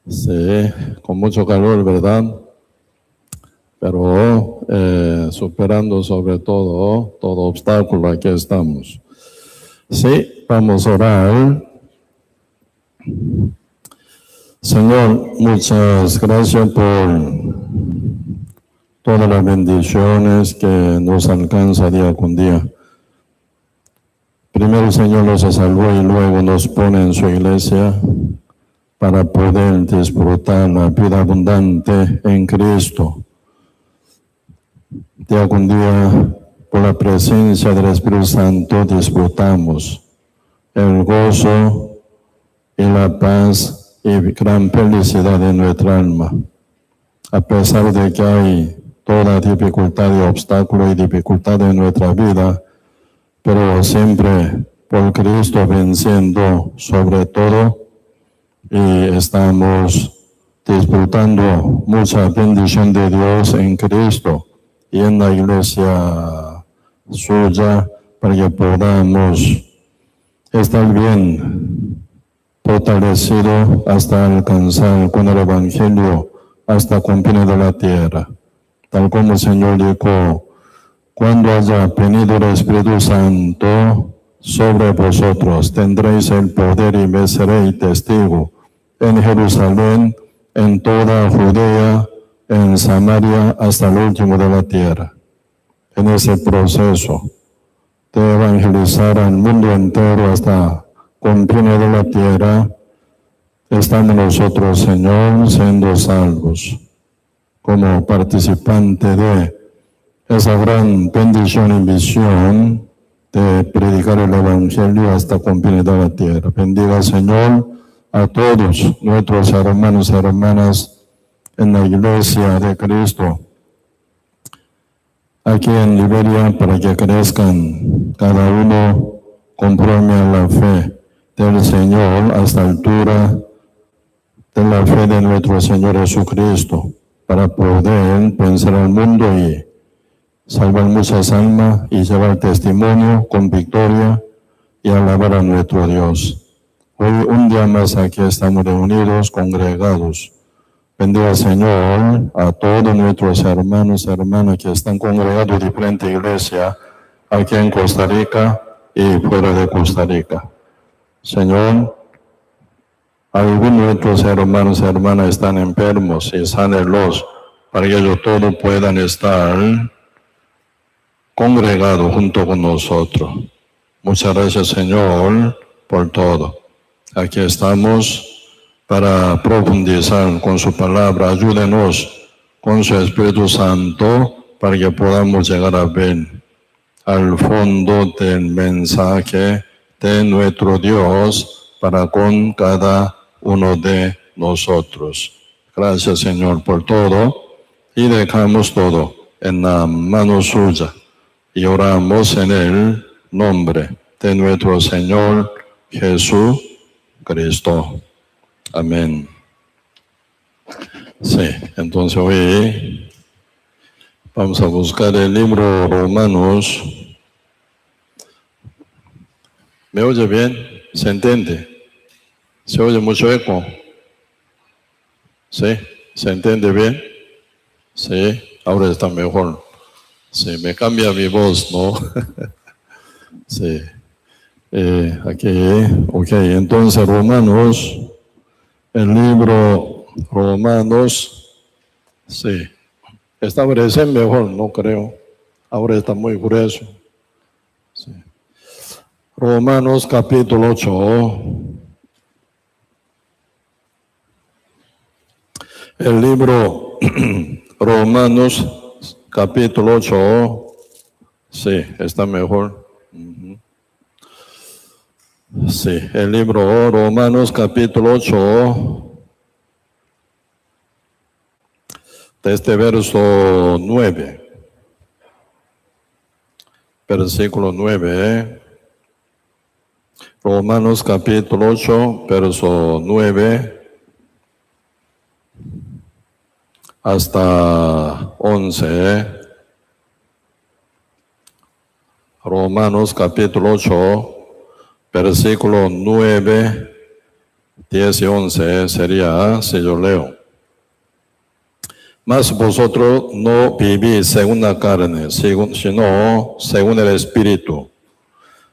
Sí, con mucho calor, ¿verdad? Pero superando sobre todo obstáculo, aquí estamos. Sí, vamos a orar. Señor, muchas gracias por todas las bendiciones que nos alcanza día con día. Primero el Señor nos salvó y luego nos pone en su iglesia para poder disfrutar la vida abundante en Cristo. Día con día, por la presencia del Espíritu Santo, disfrutamos el gozo y la paz y gran felicidad de nuestra alma. A pesar de que hay toda dificultad y obstáculo y dificultad en nuestra vida, pero siempre por Cristo venciendo sobre todo, y estamos disfrutando mucha bendición de Dios en Cristo y en la iglesia suya, para que podamos estar bien fortalecido hasta alcanzar con el Evangelio hasta confines de la tierra. Tal como el Señor dijo, cuando haya venido el Espíritu Santo sobre vosotros, tendréis el poder y me seréis testigo en Jerusalén, en toda Judea, en Samaria, hasta el último de la tierra. En ese proceso de evangelizar al mundo entero hasta confines de la tierra, estamos nosotros, Señor, siendo salvos, como participante de esa gran bendición y visión de predicar el Evangelio hasta confines de la tierra. Bendiga, Señor, a todos nuestros hermanos y hermanas en la iglesia de Cristo, aquí en Liberia, para que crezcan cada uno conforme a la fe del Señor hasta la altura de la fe de nuestro Señor Jesucristo, para poder vencer al mundo y salvar muchas almas y llevar testimonio con victoria y alabar a nuestro Dios. Hoy un día más aquí estamos reunidos, congregados. Bendiga, Señor, a todos nuestros hermanos y hermanas que están congregados en diferentes iglesias aquí en Costa Rica y fuera de Costa Rica. Señor, algunos de nuestros hermanos y hermanas están enfermos y sánenlos para que ellos todos puedan estar congregados junto con nosotros. Muchas gracias, Señor, por todo. Aquí estamos para profundizar con su palabra. Ayúdenos con su Espíritu Santo para que podamos llegar a ver al fondo del mensaje de nuestro Dios para con cada uno de nosotros. Gracias, Señor, por todo, y dejamos todo en la mano suya y oramos en el nombre de nuestro Señor Jesucristo. Amén. Sí, entonces hoy vamos a buscar el libro Romanos. ¿Me oye bien? ¿Se entiende? ¿Se oye mucho eco? ¿Sí? ¿Se entiende bien? Sí, ahora está mejor. Sí, me cambia mi voz, ¿no? Sí. Aquí, ok, entonces Romanos, el libro Romanos, sí. Esta vez es mejor, no creo. Ahora está muy grueso. Sí. Romanos capítulo 8. El libro Romanos capítulo 8. Sí, está mejor. Sí, el libro Romanos capítulo 8. Desde verso 9. Versículo 9. Romanos capítulo 8, verso 9 hasta 11. Romanos capítulo 8, versículo 9 10 y 11 sería, si yo leo. Mas vosotros no vivís según la carne, sino según el Espíritu.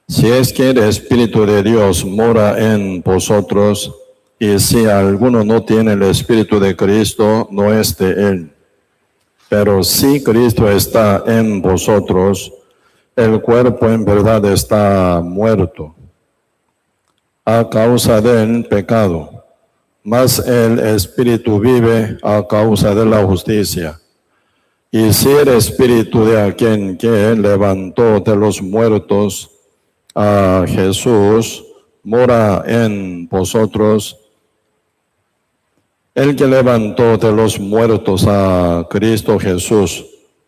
Si es que el Espíritu de Dios mora en vosotros, y si alguno no tiene el Espíritu de Cristo, no es de él. Pero si Cristo está en vosotros, el cuerpo en verdad está muerto a causa del pecado, mas el Espíritu vive a causa de la justicia. Y si el Espíritu de aquel que levantó de los muertos a Jesús mora en vosotros, el que levantó de los muertos a Cristo Jesús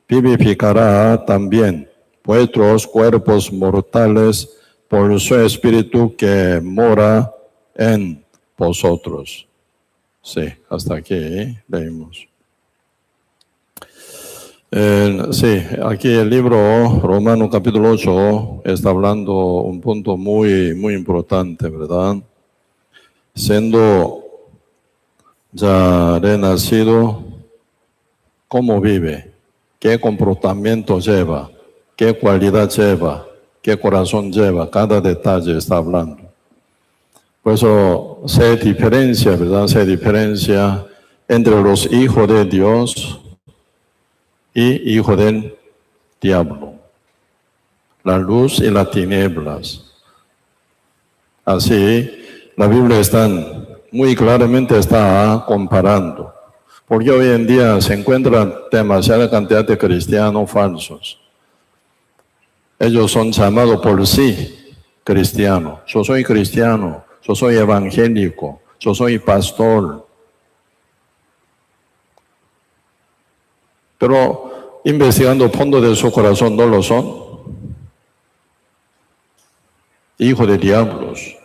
vivificará también vuestros cuerpos mortales por su Espíritu que mora en vosotros. Sí, hasta aquí leímos. Sí, aquí el libro Romanos capítulo 8 está hablando un punto muy importante, ¿verdad? Siendo ya renacido, ¿cómo vive? ¿Qué comportamiento lleva? ¿Qué cualidad lleva? ¿Qué corazón lleva? Cada detalle está hablando. Por eso se diferencia, ¿verdad? Se diferencia entre los hijos de Dios y hijos del diablo. La luz y las tinieblas. Así, la Biblia muy claramente está comparando. Porque hoy en día se encuentra demasiada cantidad de cristianos falsos. Ellos son llamados por sí cristianos. Yo soy cristiano, yo soy evangélico, yo soy pastor. Pero investigando fondo de su corazón no lo son. Hijos de diablos.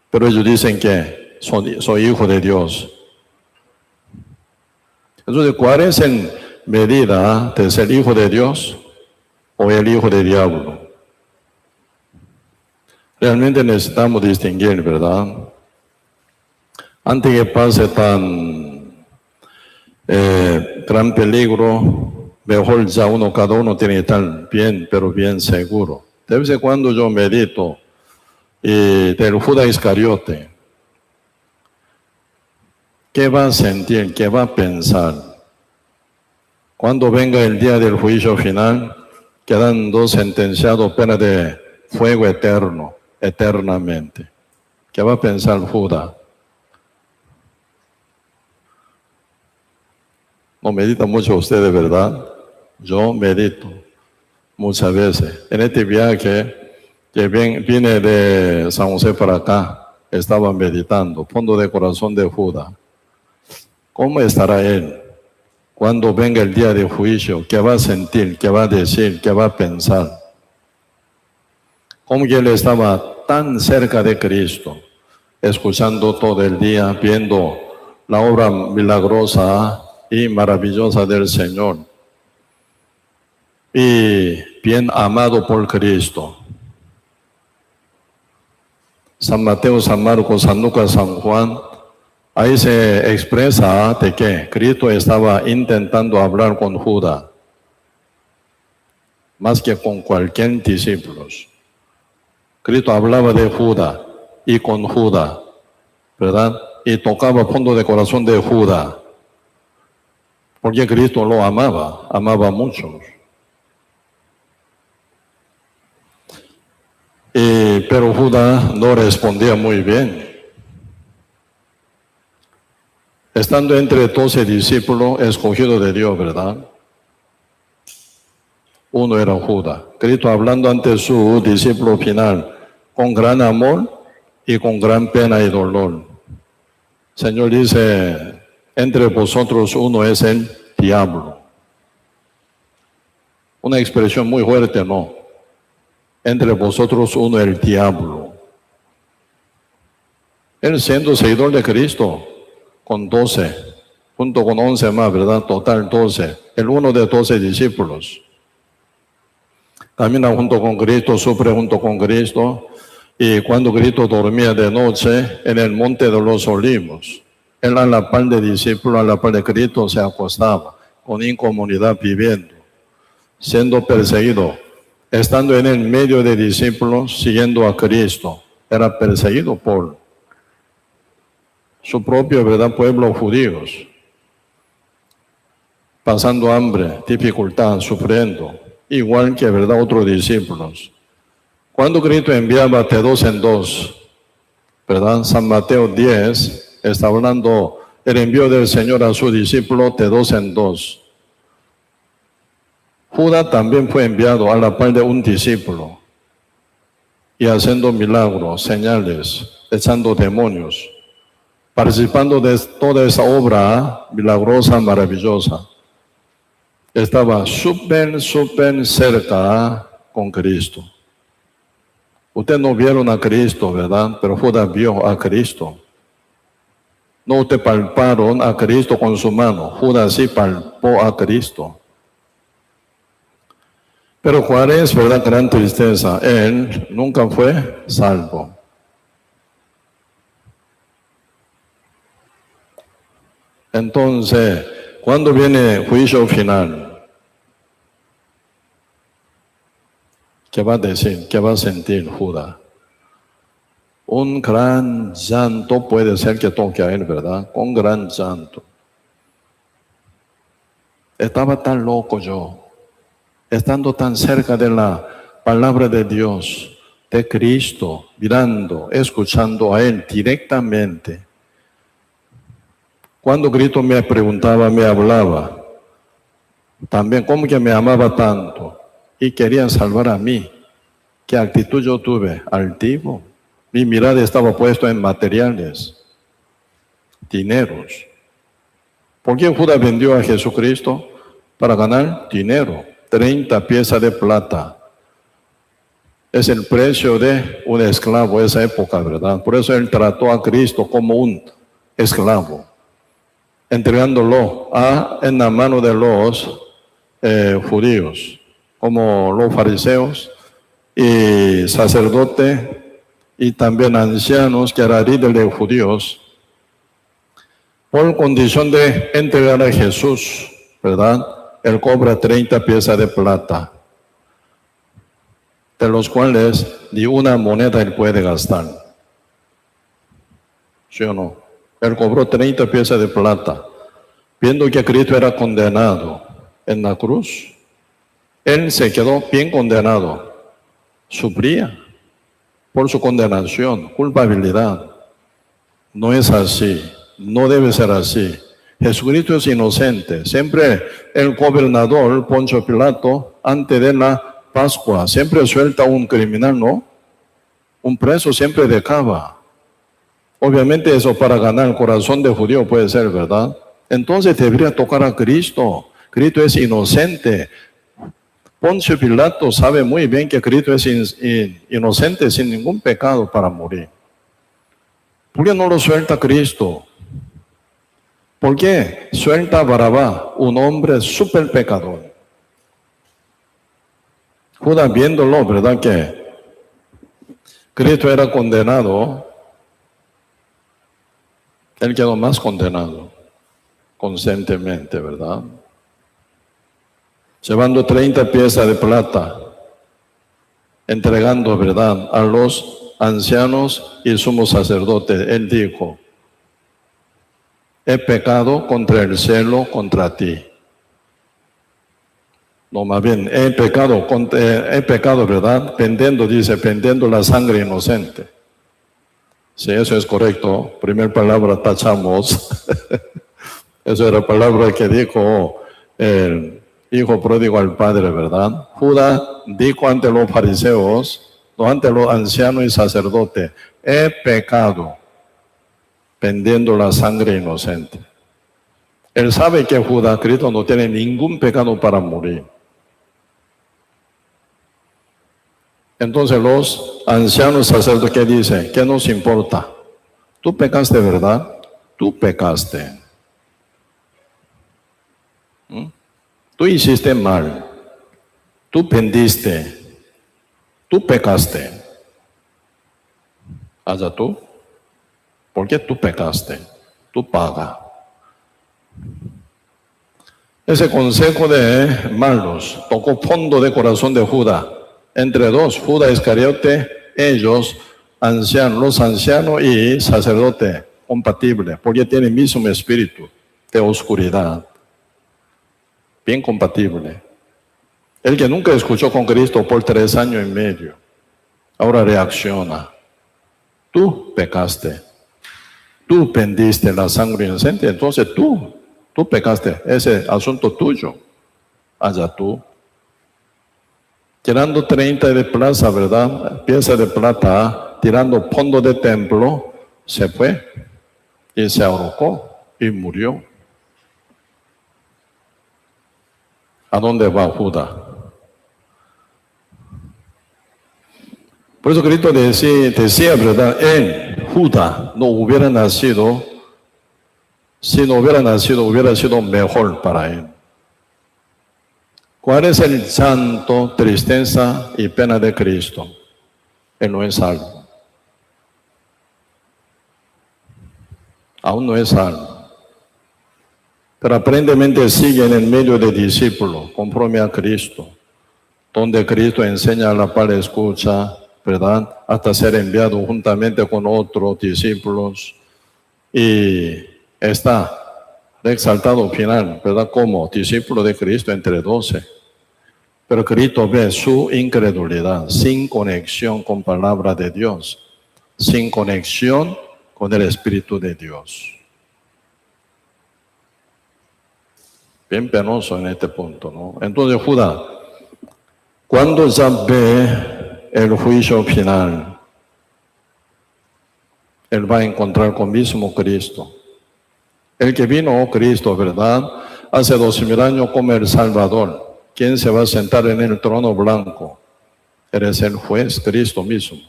Pero ellos dicen que soy hijo de Dios. Entonces, ¿cuál es la medida de ser hijo de Dios o el hijo del diablo? Realmente necesitamos distinguir, ¿verdad? Antes que pase tan gran peligro, mejor ya cada uno tiene que estar bien, pero bien seguro. De vez en cuando yo medito del Judas Iscariote. ¿Qué va a sentir? ¿Qué va a pensar? Cuando venga el día del juicio final, quedando sentenciados pena de fuego eterno, eternamente. ¿Qué va a pensar Judas? No medita mucho ustedes, ¿verdad? Yo medito muchas veces. En este viaje que vine de San José para acá, estaba meditando, fondo de corazón de Judas. ¿Cómo estará él cuando venga el día de juicio? ¿Qué va a sentir? ¿Qué va a decir? ¿Qué va a pensar? Como que él estaba tan cerca de Cristo, escuchando todo el día, viendo la obra milagrosa y maravillosa del Señor. Y bien amado por Cristo. San Mateo, San Marcos, San Lucas, San Juan, ahí se expresa de que Cristo estaba intentando hablar con Judas, más que con cualquier discípulo. Cristo hablaba de Judas y con Judas, ¿verdad? Y tocaba el fondo de corazón de Judas, porque Cristo lo amaba mucho. Pero Judas no respondía muy bien. Estando entre 12 discípulos escogidos de Dios, ¿verdad? Uno era Judas. Cristo hablando ante su discípulo final, con gran amor y con gran pena y dolor. El Señor dice, entre vosotros uno es el diablo. Una expresión muy fuerte, ¿no? Entre vosotros uno es el diablo. Él siendo seguidor de Cristo, con 12, junto con 11 más, ¿verdad? Total 12. El uno de 12 discípulos. Camina junto con Cristo, sufre junto con Cristo. Y cuando Cristo dormía de noche en el monte de los olivos, él a la par de discípulos, a la par de Cristo se acostaba, con incomunidad viviendo, siendo perseguido, estando en el medio de discípulos, siguiendo a Cristo. Era perseguido por su propio, ¿verdad?, pueblo judíos, pasando hambre, dificultad, sufriendo, igual que, ¿verdad?, otros discípulos. Cuando Cristo enviaba de dos en dos, ¿verdad? San Mateo 10 está hablando el envío del Señor a su discípulo de dos en dos. Judas también fue enviado a la par de un discípulo y haciendo milagros, señales, echando demonios, participando de toda esa obra milagrosa, maravillosa. Estaba súper cerca con Cristo. Ustedes no vieron a Cristo, ¿verdad? Pero Judas vio a Cristo. No ustedes palparon a Cristo con su mano. Judas sí palpó a Cristo. Pero ¿cuál es, verdad, gran tristeza? Él nunca fue salvo. Entonces, cuando viene el juicio final, ¿qué va a decir? ¿Qué va a sentir Judas? Un gran llanto puede ser que toque a él, ¿verdad? Un gran llanto. Estaba tan loco yo, estando tan cerca de la palabra de Dios, de Cristo, mirando, escuchando a Él directamente. Cuando Cristo me preguntaba, me hablaba, también cómo que me amaba tanto y quería salvar a mí. ¿Qué actitud yo tuve? Altivo. Mi mirada estaba puesta en materiales, dineros. ¿Por qué Judas vendió a Jesucristo? Para ganar dinero. 30 piezas de plata. Es el precio de un esclavo esa época, ¿verdad? Por eso él trató a Cristo como un esclavo, entregándolo en la mano de los judíos, como los fariseos y sacerdotes y también ancianos que eran líderes de judíos, por condición de entregar a Jesús, ¿verdad? Él cobra 30 piezas de plata, de los cuales ni una moneda él puede gastar. ¿Sí o no? Él cobró 30 piezas de plata, viendo que Cristo era condenado en la cruz. Él se quedó bien condenado, sufría por su condenación, culpabilidad. No es así, no debe ser así. Jesucristo es inocente. Siempre el gobernador Poncio Pilato, antes de la Pascua, siempre suelta un criminal, ¿no? Un preso siempre dejaba. Obviamente eso para ganar el corazón de judío puede ser, ¿verdad? Entonces debería tocar a Cristo. Cristo es inocente. Poncio Pilato sabe muy bien que Cristo es inocente, sin ningún pecado para morir. ¿Por qué no lo suelta Cristo? ¿Por qué suelta a Barrabás, un hombre súper pecador? Judas viéndolo, ¿verdad? Que Cristo era condenado, él quedó más condenado, conscientemente, ¿verdad? Llevando 30 piezas de plata, entregando, ¿verdad?, a los ancianos y sumos sacerdotes. Él dijo: he pecado contra el cielo, contra ti. No, más bien, he pecado, ¿verdad? Pendiendo la sangre inocente. Si eso es correcto, primera palabra tachamos. Esa era la palabra que dijo el hijo pródigo al padre, ¿verdad? Judas dijo ante los fariseos, no, ante los ancianos y sacerdotes: he pecado, pendiendo la sangre inocente. Él sabe que Judas, Cristo, no tiene ningún pecado para morir. Entonces los ancianos sacerdotes, ¿qué dicen? ¿Qué nos importa? Tú pecaste, ¿verdad? Tú pecaste. Tú hiciste mal. Tú pendiste. Tú pecaste. Allá tú. Porque tú pecaste. Tú pagas. Ese consejo de malos tocó fondo de corazón de Judas. Entre dos, Judas Iscariote, ellos, los ancianos y sacerdotes, compatibles, porque tienen el mismo espíritu de oscuridad. Bien compatible. El que nunca escuchó con Cristo por 3 años y medio, ahora reacciona. Tú pecaste. Tú pendiste la sangre inocente, entonces tú pecaste. Ese asunto tuyo. Allá tú. Tirando 30 de plaza, ¿verdad? Pieza de plata, tirando fondo de templo, se fue y se ahorcó y murió. ¿A dónde va Judas? Por eso Cristo decía, ¿verdad? Judas no hubiera nacido, si no hubiera nacido, hubiera sido mejor para él. ¿Cuál es el llanto, tristeza y pena de Cristo? Él no es salvo. Aún no es salvo. Pero aparentemente sigue en el medio de discípulos, conforme a Cristo, donde Cristo enseña la paz escucha, ¿verdad? Hasta ser enviado juntamente con otros discípulos. Y está exaltado final, ¿verdad? Como discípulo de Cristo entre 12. Pero Cristo ve su incredulidad, sin conexión con palabra de Dios, sin conexión con el Espíritu de Dios. Bien penoso en este punto, ¿no? Entonces Judas, cuando ya ve el juicio final, él va a encontrar con mismo Cristo. El que vino, Cristo, ¿verdad? Hace 2000 años como el Salvador. ¿Quién se va a sentar en el trono blanco? Eres el juez, Cristo mismo.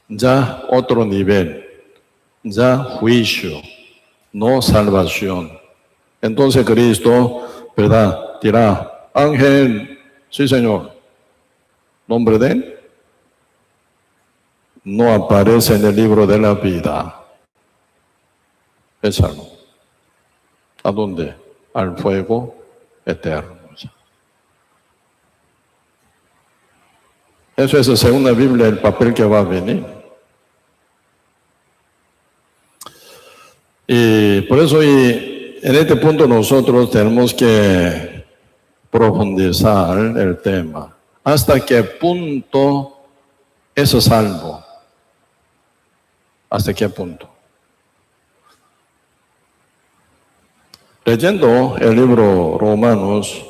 Ya otro nivel, ya juicio, no salvación. Entonces Cristo, ¿verdad? Dirá, ángel, sí Señor, nombre de él, no aparece en el libro de la vida. Échalo. ¿A dónde? Al fuego eterno. Eso es, según la Biblia, el papel que va a venir. Y por eso, en este punto nosotros tenemos que profundizar el tema. ¿Hasta qué punto es salvo? ¿Hasta qué punto? Leyendo el libro Romanos,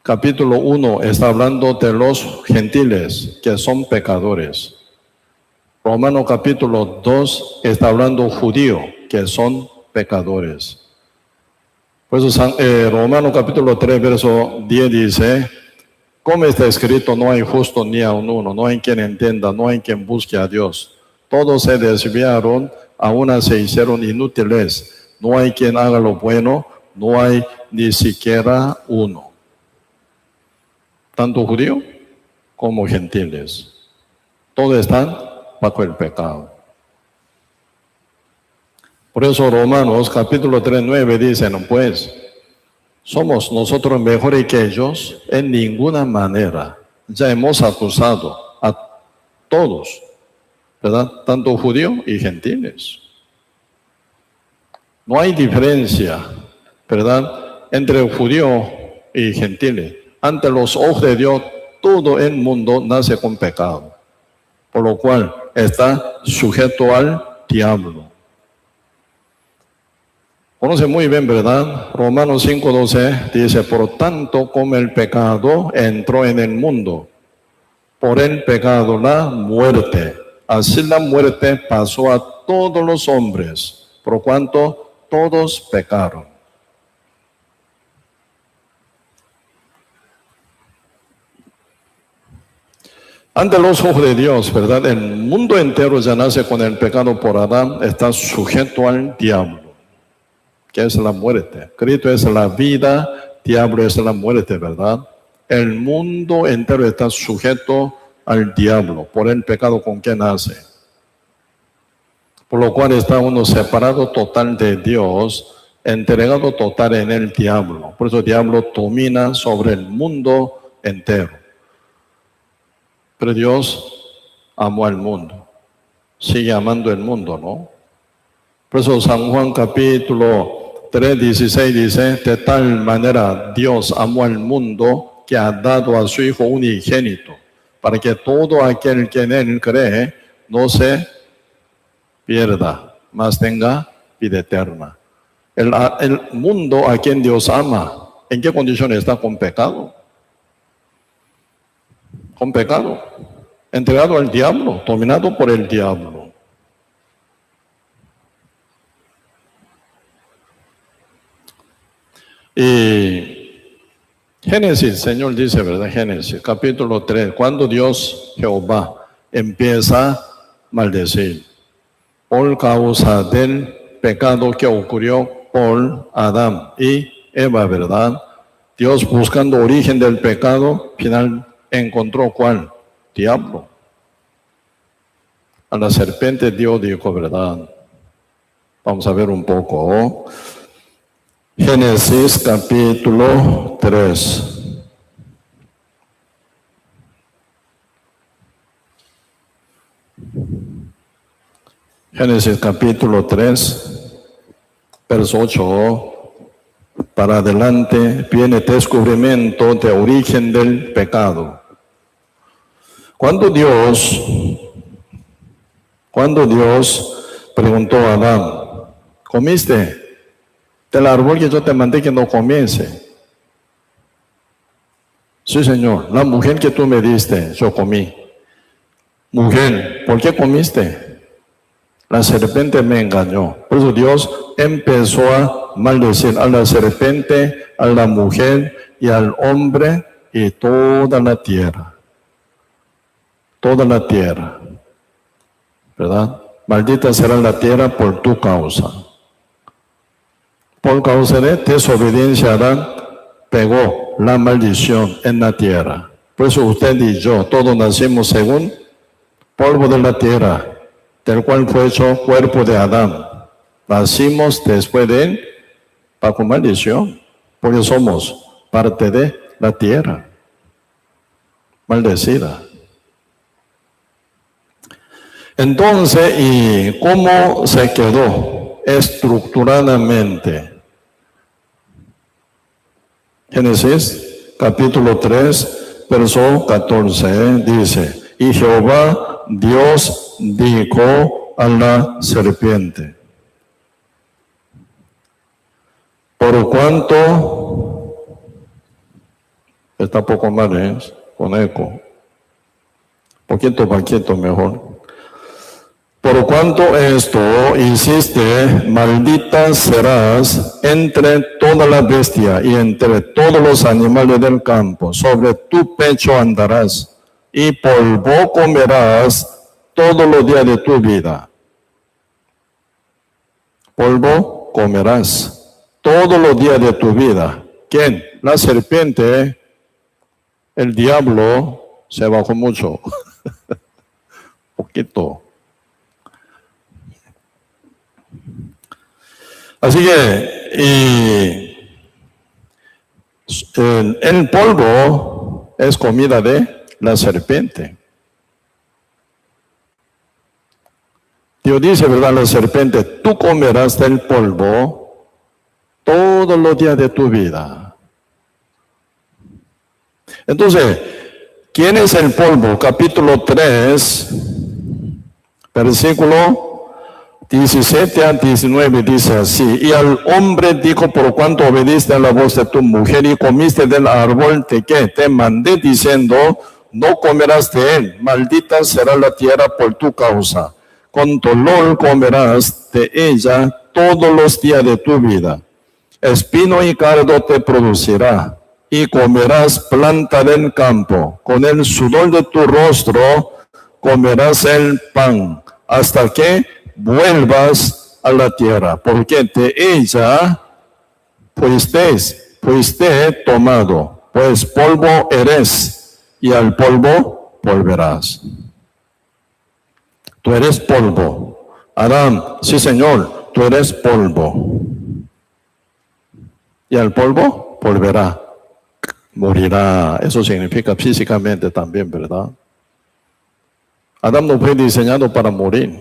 capítulo 1, está hablando de los gentiles que son pecadores. Romanos capítulo 2 está hablando judíos que son pecadores. Por eso Romanos capítulo 3, verso 10 dice, como está escrito, no hay justo ni a uno, no hay quien entienda, no hay quien busque a Dios. Todos se desviaron, a una se hicieron inútiles. No hay quien haga lo bueno, no hay ni siquiera uno. Tanto judíos como gentiles. Todos están bajo el pecado. Por eso Romanos capítulo 3, 9 dicen, pues, ¿somos nosotros mejores que ellos? En ninguna manera. Ya hemos acusado a todos, ¿verdad? Tanto judíos y gentiles. No hay diferencia, ¿verdad? Entre judíos y gentiles. Ante los ojos de Dios, todo el mundo nace con pecado, por lo cual está sujeto al diablo. Conoce muy bien, ¿verdad? Romanos 5:12 dice, por tanto, como el pecado entró en el mundo, por el pecado la muerte. Así la muerte pasó a todos los hombres, por cuanto todos pecaron. Ante los ojos de Dios, ¿verdad? El mundo entero ya nace con el pecado por Adán, está sujeto al diablo, que es la muerte. Cristo es la vida, diablo es la muerte, ¿verdad? El mundo entero está sujeto al diablo por el pecado con que nace. Por lo cual está uno separado total de Dios, entregado total en el diablo. Por eso el diablo domina sobre el mundo entero. Pero Dios amó al mundo. Sigue amando el mundo, ¿no? Por eso San Juan capítulo 3:16 dice, de tal manera Dios amó al mundo que ha dado a su Hijo unigénito, para que todo aquel que en él cree no se pierda, mas tenga vida eterna. El mundo a quien Dios ama, ¿en qué condiciones está? Con pecado. Con pecado. Entregado al diablo, dominado por el diablo. Y Génesis, Señor dice, ¿verdad? Génesis, capítulo 3, cuando Dios, Jehová, empieza a maldecir por causa del pecado que ocurrió por Adán y Eva, ¿verdad? Dios, buscando origen del pecado, final encontró ¿cuál? Diablo. A la serpiente Dios dijo, ¿verdad? Vamos a ver un poco. Génesis capítulo 3. Génesis capítulo 3, verso 8. Para adelante viene descubrimiento de origen del pecado. Cuando Dios preguntó a Adán, ¿comiste del árbol que yo te mandé que no comiese? Sí, Señor, la mujer que tú me diste, yo comí. Mujer, ¿por qué comiste? La serpiente me engañó. Por eso Dios empezó a maldecir a la serpiente, a la mujer y al hombre y toda la tierra. Toda la tierra. ¿Verdad? Maldita será la tierra por tu causa. Por causa de desobediencia, Adán pegó la maldición en la tierra. Por eso usted y yo, todos nacimos según polvo de la tierra, del cual fue hecho cuerpo de Adán. Nacimos después de él bajo maldición, porque somos parte de la tierra maldecida. Entonces, ¿y cómo se quedó estructuradamente? Génesis capítulo 3, verso 14, dice, y Jehová Dios dijo a la serpiente, por cuanto, está poco mal, con eco, poquito mejor. Por cuanto esto hiciste, maldita serás entre toda la bestia y entre todos los animales del campo. Sobre tu pecho andarás y polvo comerás todos los días de tu vida. Polvo comerás todos los días de tu vida. ¿Quién? La serpiente, el diablo, se bajó mucho. Poquito. Así que el polvo es comida de la serpiente. Dios dice, ¿verdad? La serpiente, tú comerás del polvo todos los días de tu vida. Entonces, ¿quién es el polvo? Capítulo 3, versículo 17 a 19 dice así, y al hombre dijo, por cuanto obediste a la voz de tu mujer y comiste del árbol de que te mandé diciendo, no comerás de él, maldita será la tierra por tu causa, con dolor comerás de ella todos los días de tu vida, espino y cardo te producirá, y comerás planta del campo, con el sudor de tu rostro comerás el pan, hasta que vuelvas a la tierra, porque de ella fuiste tomado, pues polvo eres, y al polvo volverás. Tú eres polvo, Adán, sí Señor, tú eres polvo. Y al polvo volverá, morirá. Eso significa físicamente también, ¿verdad? Adán no fue diseñado para morir,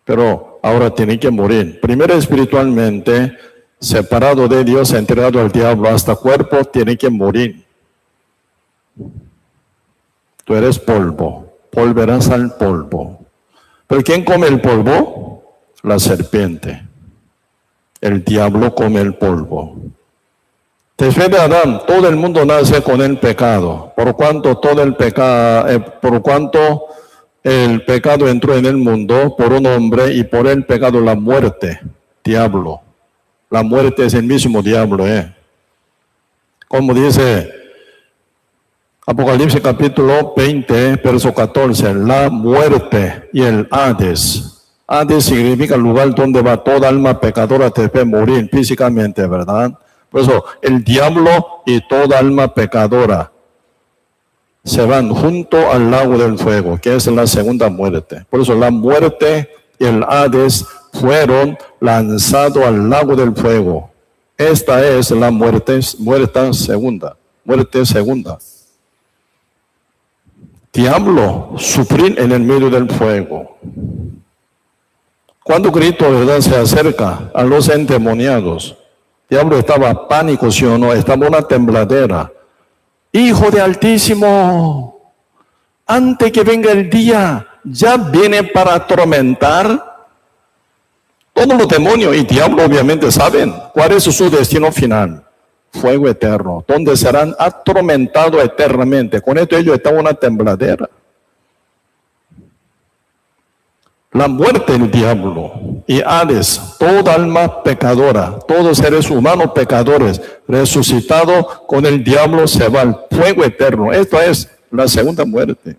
pero ahora tiene que morir. Primero espiritualmente, separado de Dios, entregado al diablo hasta cuerpo, tiene que morir. Tú eres polvo, volverás al polvo. ¿Pero quién come el polvo? La serpiente. El diablo come el polvo. Después de Adán, todo el mundo nace con el pecado. Por cuanto el pecado entró en el mundo por un hombre y por el pecado la muerte, diablo. La muerte es el mismo diablo, Como dice Apocalipsis capítulo 20, verso 14, la muerte y el Hades. Hades significa el lugar donde va toda alma pecadora debe morir físicamente, ¿verdad? Por eso el diablo y toda alma pecadora se van junto al lago del fuego, que es la segunda muerte. Por eso la muerte y el Hades fueron lanzados al lago del fuego. Esta es la muerte segunda. Diablo, sufrir en el medio del fuego. Cuando Cristo, ¿verdad?, se acerca a los endemoniados, diablo estaba pánico, ¿sí o no? Estaba una tembladera. Hijo de Altísimo, antes que venga el día, ya viene para atormentar. Todos los demonios y diablo obviamente saben cuál es su destino final. Fuego eterno, donde serán atormentados eternamente. Con esto ellos están en una tembladera. La muerte del diablo y Hades, toda alma pecadora, todos seres humanos pecadores, resucitados con el diablo, se va al fuego eterno. Esta es la segunda muerte.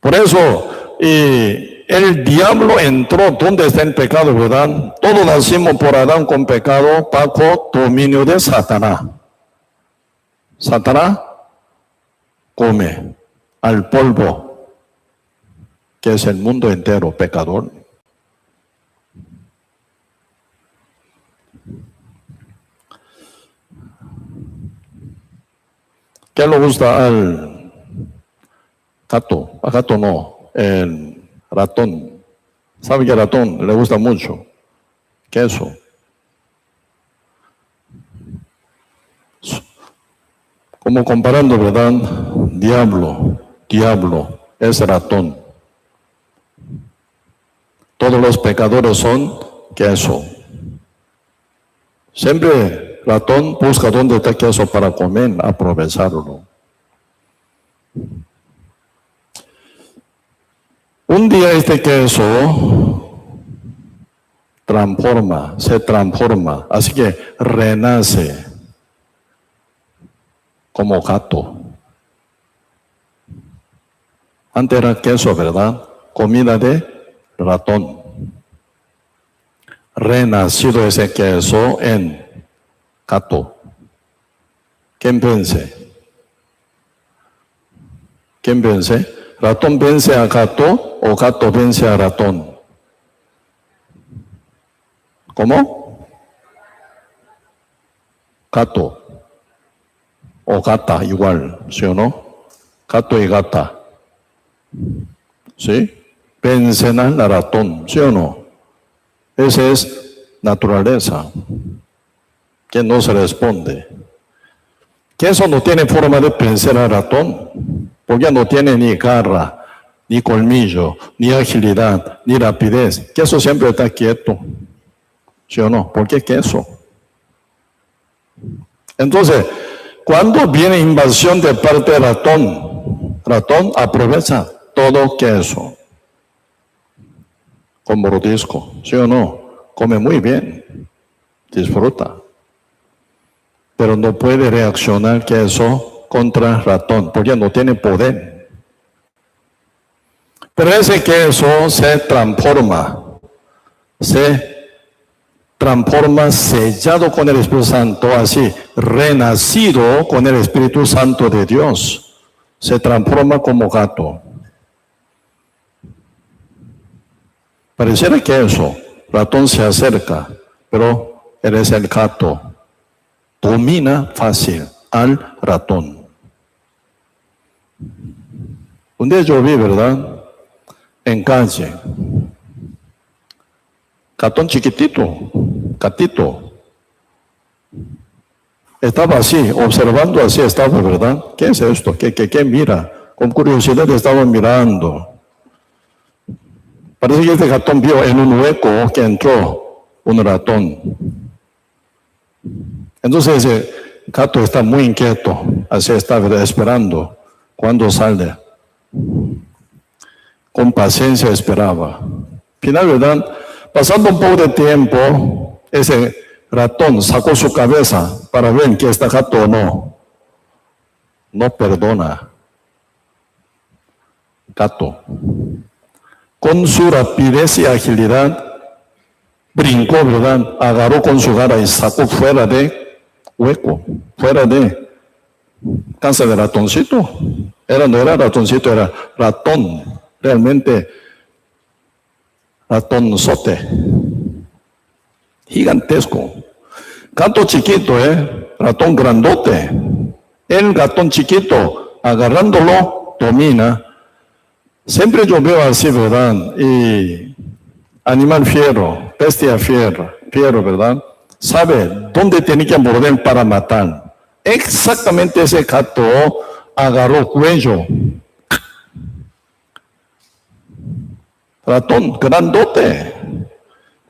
Por eso, el diablo entró donde está el pecado, ¿verdad? Todos nacimos por Adán con pecado, bajo dominio de Satanás. Satanás come al polvo, que es el mundo entero pecador. ¿Qué le gusta al gato? Al gato no, el ratón. ¿Sabe qué ratón le gusta mucho? Queso. Como comparando, ¿verdad? Diablo es ratón. Todos los pecadores son queso. Siempre ratón busca dónde está queso para comer, aprovecharlo. Un día este queso se transforma, así que renace como gato. Antes era queso, ¿verdad? Comida de ratón. Renacido ese queso en gato. ¿Quién vence? ¿Quién vence? ¿Ratón vence a gato o gato vence a ratón? ¿Cómo? Gato o gata igual, ¿sí o no? Gato y gata, ¿sí? Vencen al ratón, ¿sí o no? Esa es naturaleza, que no se responde. Que eso no tiene forma de vencer al ratón, porque no tiene ni garra, ni colmillo, ni agilidad, ni rapidez. Que eso siempre está quieto, ¿sí o no? ¿Por qué queso? Entonces, cuando viene invasión de parte del ratón aprovecha todo queso. Con mordisco, ¿sí o no? Come muy bien, disfruta. Pero no puede reaccionar queso contra el ratón, porque no tiene poder. Pero ese queso se transforma sellado con el Espíritu Santo, así, renacido con el Espíritu Santo de Dios. se transforma como gato. Pareciera que eso, ratón se acerca, pero eres el gato. Domina fácil al ratón. Un día yo vi, ¿verdad? En calle. Gatón chiquitito, gatito. Estaba así, observando así estaba, ¿verdad? ¿Qué es esto? ¿Qué mira? Con curiosidad estaba mirando. Parece que este gatón vio en un hueco que entró un ratón. Entonces ese gato está muy inquieto, así está, ¿verdad? Esperando cuando sale. Con paciencia esperaba. Final, ¿verdad? Pasando un poco de tiempo, ese ratón sacó su cabeza para ver que está gato o no. No perdona. Gato. Con su rapidez y agilidad, brincó, ¿verdad? Agarró con su garra y sacó fuera de hueco, fuera de casa de ratoncito. No era ratoncito, era ratón. Realmente, ratonzote. Gigantesco. Gato chiquito, ratón grandote. El ratón chiquito, agarrándolo, domina. Siempre yo veo así, ¿verdad? Y animal fiero, bestia fiero, ¿verdad? Sabe dónde tiene que morder para matar. Exactamente ese gato agarró cuello. Ratón grandote.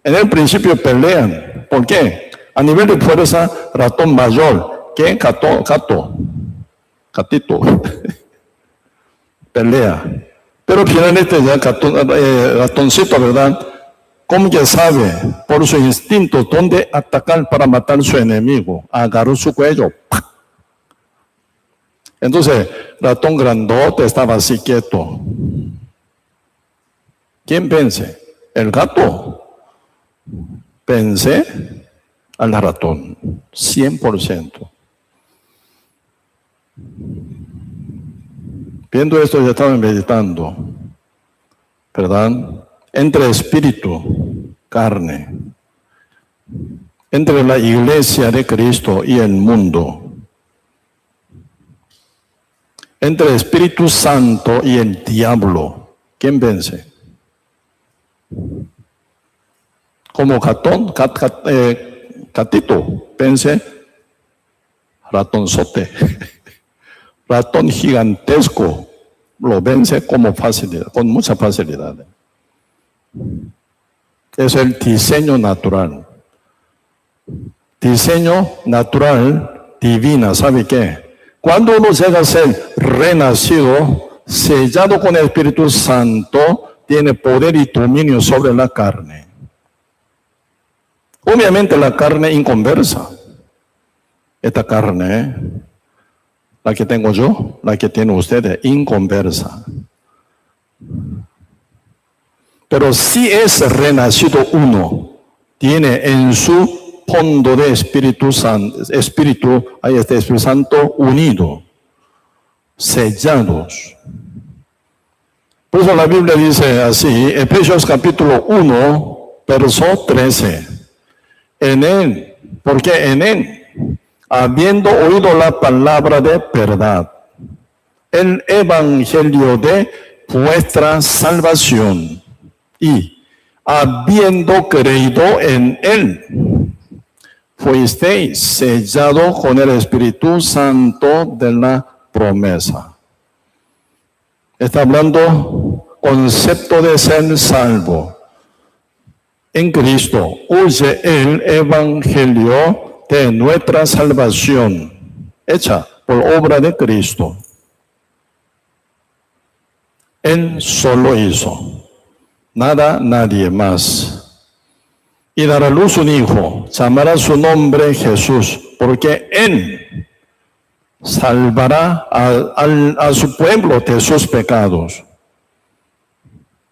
En el principio pelean. ¿Por qué? A nivel de fuerza, ratón mayor que gatito. Pelea. Pero finalmente ya ratoncito, ¿verdad? Como que sabe por su instinto dónde atacar para matar a su enemigo. Agarró su cuello. ¡Pah! Entonces, ratón grandote estaba así quieto. ¿Quién vence? ¿El gato? Vence al ratón. 100%. Viendo esto, ya estaba meditando, ¿verdad? Entre espíritu, carne, entre la iglesia de Cristo y el mundo, entre Espíritu Santo y el diablo, ¿quién vence? Como gatito, vence ratonzote. Ratón gigantesco lo vence como facilidad, con mucha facilidad. Es el diseño natural. Diseño natural divina, ¿sabe qué? Cuando uno llega a ser renacido, sellado con el Espíritu Santo, tiene poder y dominio sobre la carne. Obviamente la carne inconversa. Esta carne, la que tengo yo, la que tiene ustedes, inconversa. Pero si es renacido uno, tiene en su fondo de Espíritu Santo, ahí está Espíritu Santo unido, sellados. Por eso la Biblia dice así, Efesios capítulo 1, verso 13. En él, porque en él, habiendo oído la palabra de verdad, el evangelio de vuestra salvación, y habiendo creído en él, fuisteis sellado con el Espíritu Santo de la promesa. Está hablando concepto de ser salvo. En Cristo, use el evangelio de nuestra salvación, hecha por obra de Cristo. Él solo hizo. Nada, nadie más. Y dará a luz un hijo, llamará su nombre Jesús, porque Él salvará a su pueblo de sus pecados.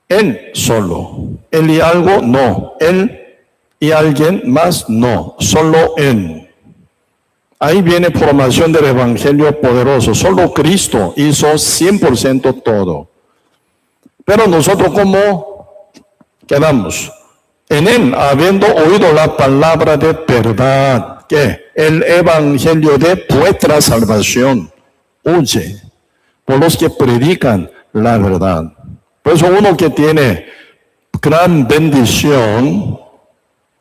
Él solo. Él y algo, no. Él y alguien más, no. Solo Él. Ahí viene formación del Evangelio poderoso. Solo Cristo hizo 100% todo. Pero nosotros, ¿cómo quedamos? En Él, habiendo oído la palabra de verdad, que el Evangelio de vuestra salvación, huye por los que predican la verdad. Por eso uno que tiene gran bendición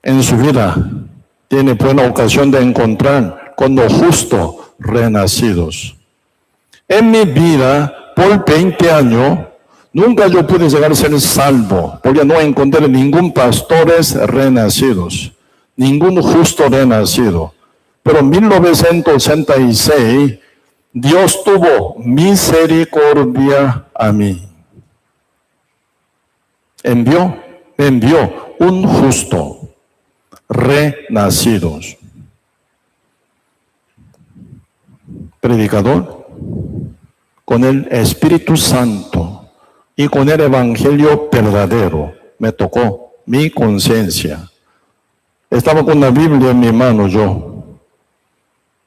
en su vida, tiene buena ocasión de encontrar con los justos renacidos. En mi vida, por 20 años, nunca yo pude llegar a ser salvo, porque no encontré ningún pastores renacidos, ningún justo renacido. Pero en 1986, Dios tuvo misericordia a mí. Envió un justo, renacidos. Predicador, con el Espíritu Santo y con el Evangelio verdadero, me tocó mi conciencia. Estaba con la Biblia en mi mano yo.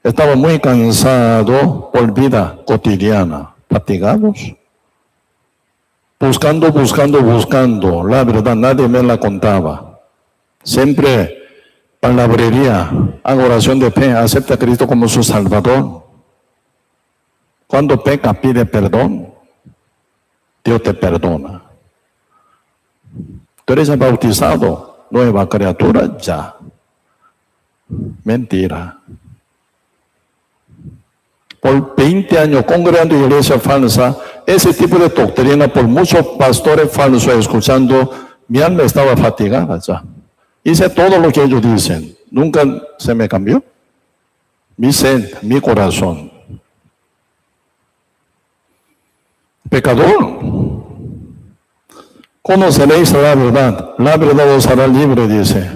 Estaba muy cansado por vida cotidiana, fatigados. Buscando. La verdad, nadie me la contaba. Siempre palabrería, hago oración de fe, acepta a Cristo como su Salvador. Cuando peca, pide perdón. Dios te perdona. Tú eres bautizado, nueva criatura, ya. Mentira. Por 20 años congregando en iglesia falsa, ese tipo de doctrina, por muchos pastores falsos escuchando, mi alma estaba fatigada ya. Hice todo lo que ellos dicen. Nunca se me cambió mi sed, mi corazón. Pecador, conoceréis la verdad os hará libre, dice.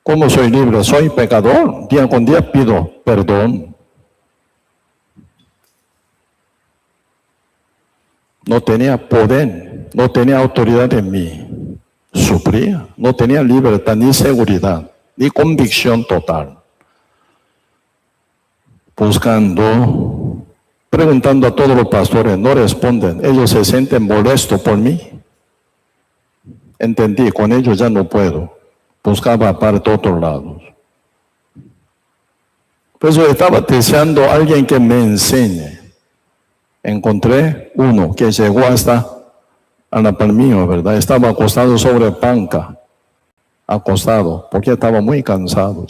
¿Cómo soy libre? Soy pecador, día con día pido perdón. No tenía poder, no tenía autoridad en mí. Sufría, no tenía libertad, ni seguridad, ni convicción total. Buscando, preguntando a todos los pastores, no responden. Ellos se sienten molestos por mí. Entendí, con ellos ya no puedo. Buscaba aparte otros lados. Por eso estaba deseando a alguien que me enseñe. Encontré uno que llegó hasta a la par mío, ¿verdad? Estaba acostado sobre banca, acostado, porque estaba muy cansado.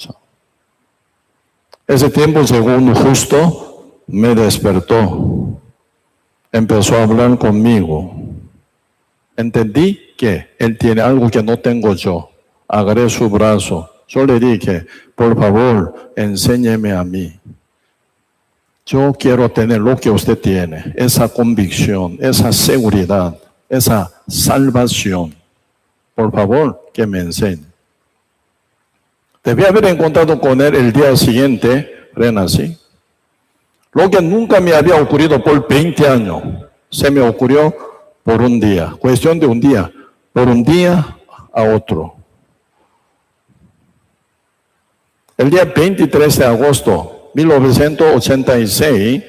Ese tiempo llegó un justo, me despertó, empezó a hablar conmigo. Entendí que él tiene algo que no tengo yo. Agarré su brazo. Yo le dije, por favor, enséñeme a mí. Yo quiero tener lo que usted tiene, esa convicción, esa seguridad, esa salvación. Por favor, que me enseñe. Debí haber encontrado con él el día siguiente, renací. Lo que nunca me había ocurrido por 20 años, se me ocurrió por un día, cuestión de un día, por un día a otro. El día 23 de agosto 1986,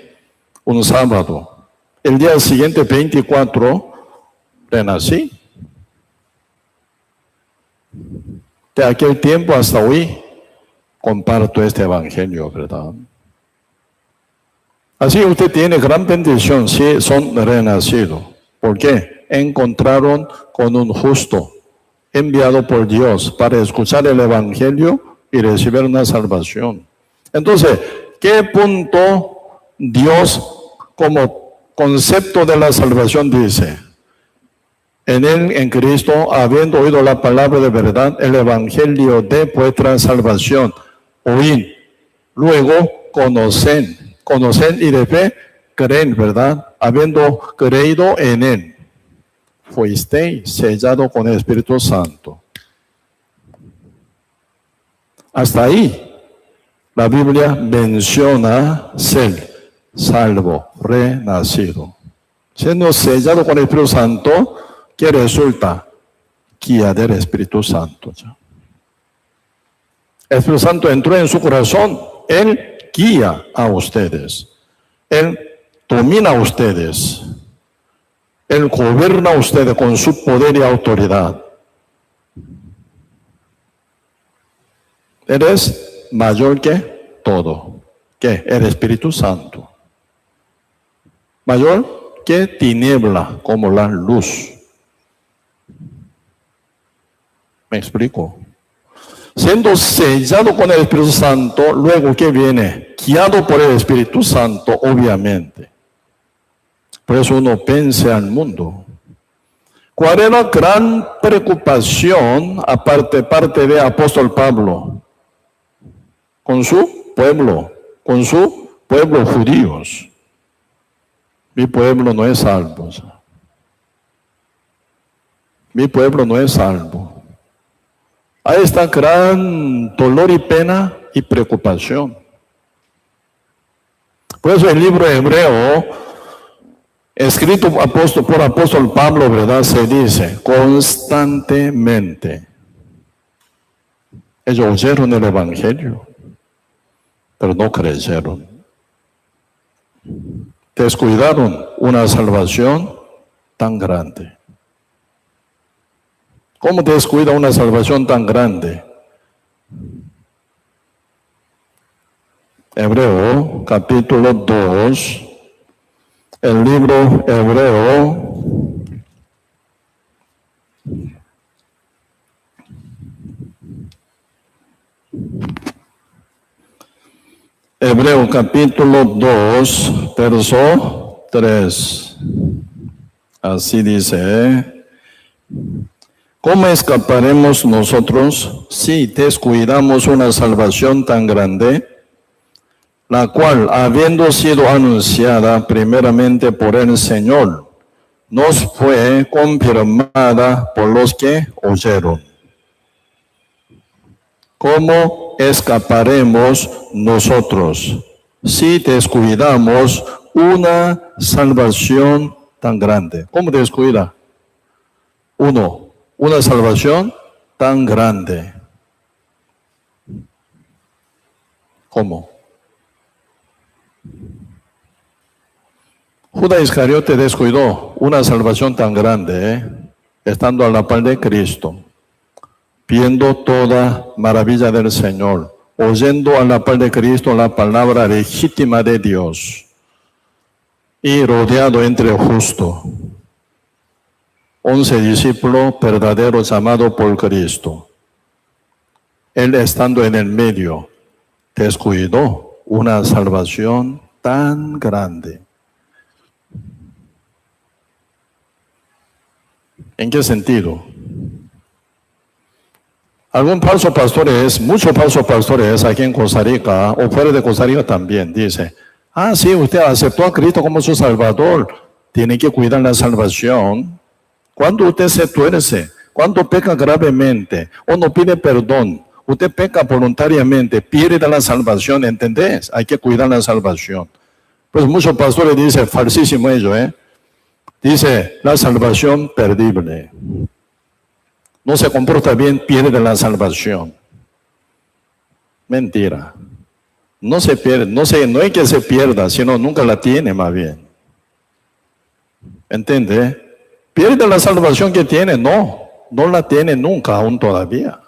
un sábado. El día siguiente, 24, renací. De aquel tiempo hasta hoy, comparto este evangelio, ¿verdad? Así usted tiene gran bendición si son renacidos. ¿Por qué? Encontraron con un justo, enviado por Dios para escuchar el evangelio y recibir una salvación. Entonces, ¿qué punto Dios como concepto de la salvación dice? En él, en Cristo, habiendo oído la palabra de verdad, el evangelio de vuestra salvación, oíd, luego conocen y de fe creen, ¿verdad? Habiendo creído en él, fuisteis sellado con el Espíritu Santo. Hasta ahí. La Biblia menciona ser salvo, renacido. Siendo sellado con el Espíritu Santo, ¿qué resulta? Guía del Espíritu Santo. El Espíritu Santo entró en su corazón. Él guía a ustedes. Él domina a ustedes. Él gobierna a ustedes con su poder y autoridad. Él es mayor que todo. ¿Qué? El Espíritu Santo. Mayor que tiniebla, como la luz. ¿Me explico? Siendo sellado con el Espíritu Santo, luego ¿qué viene? Guiado por el Espíritu Santo, obviamente. Por eso uno piensa al mundo. ¿Cuál era la gran preocupación, parte de apóstol Pablo? Con su pueblo judíos. Mi pueblo no es salvo. Mi pueblo no es salvo. Ahí está gran dolor y pena y preocupación. Por eso el libro hebreo, escrito por apóstol Pablo, ¿verdad? Se dice constantemente. Ellos oyeron el evangelio, pero no creyeron. Descuidaron una salvación tan grande. ¿Cómo descuida una salvación tan grande? Hebreo, capítulo 2, el libro Hebreo, Hebreo capítulo 2, verso 3. Así dice, ¿cómo escaparemos nosotros si descuidamos una salvación tan grande, la cual, habiendo sido anunciada primeramente por el Señor, nos fue confirmada por los que oyeron? ¿Cómo escaparemos nosotros si descuidamos una salvación tan grande? ¿Cómo descuida? Una salvación tan grande. ¿Cómo? Judas Iscariote descuidó una salvación tan grande, estando a la par de Cristo, viendo toda maravilla del Señor, oyendo a la par de Cristo la palabra legítima de Dios, y rodeado entre justos, 11 discípulos verdaderos llamados por Cristo. Él, estando en el medio, descuidó una salvación tan grande. ¿En qué sentido? Muchos falsos pastores aquí en Costa Rica, o fuera de Costa Rica también, dice, sí, usted aceptó a Cristo como su Salvador, tiene que cuidar la salvación. Cuando usted se tuerce, cuando peca gravemente, o no pide perdón, usted peca voluntariamente, pierde la salvación, ¿entendés? Hay que cuidar la salvación. Pues muchos pastores dicen, falsísimo ello, dice, la salvación perdible. No se comporta bien, pierde la salvación. Mentira. No se pierde, no es que se pierda, sino nunca la tiene más bien. ¿Entiende? Pierde la salvación que tiene, no la tiene nunca, aún todavía.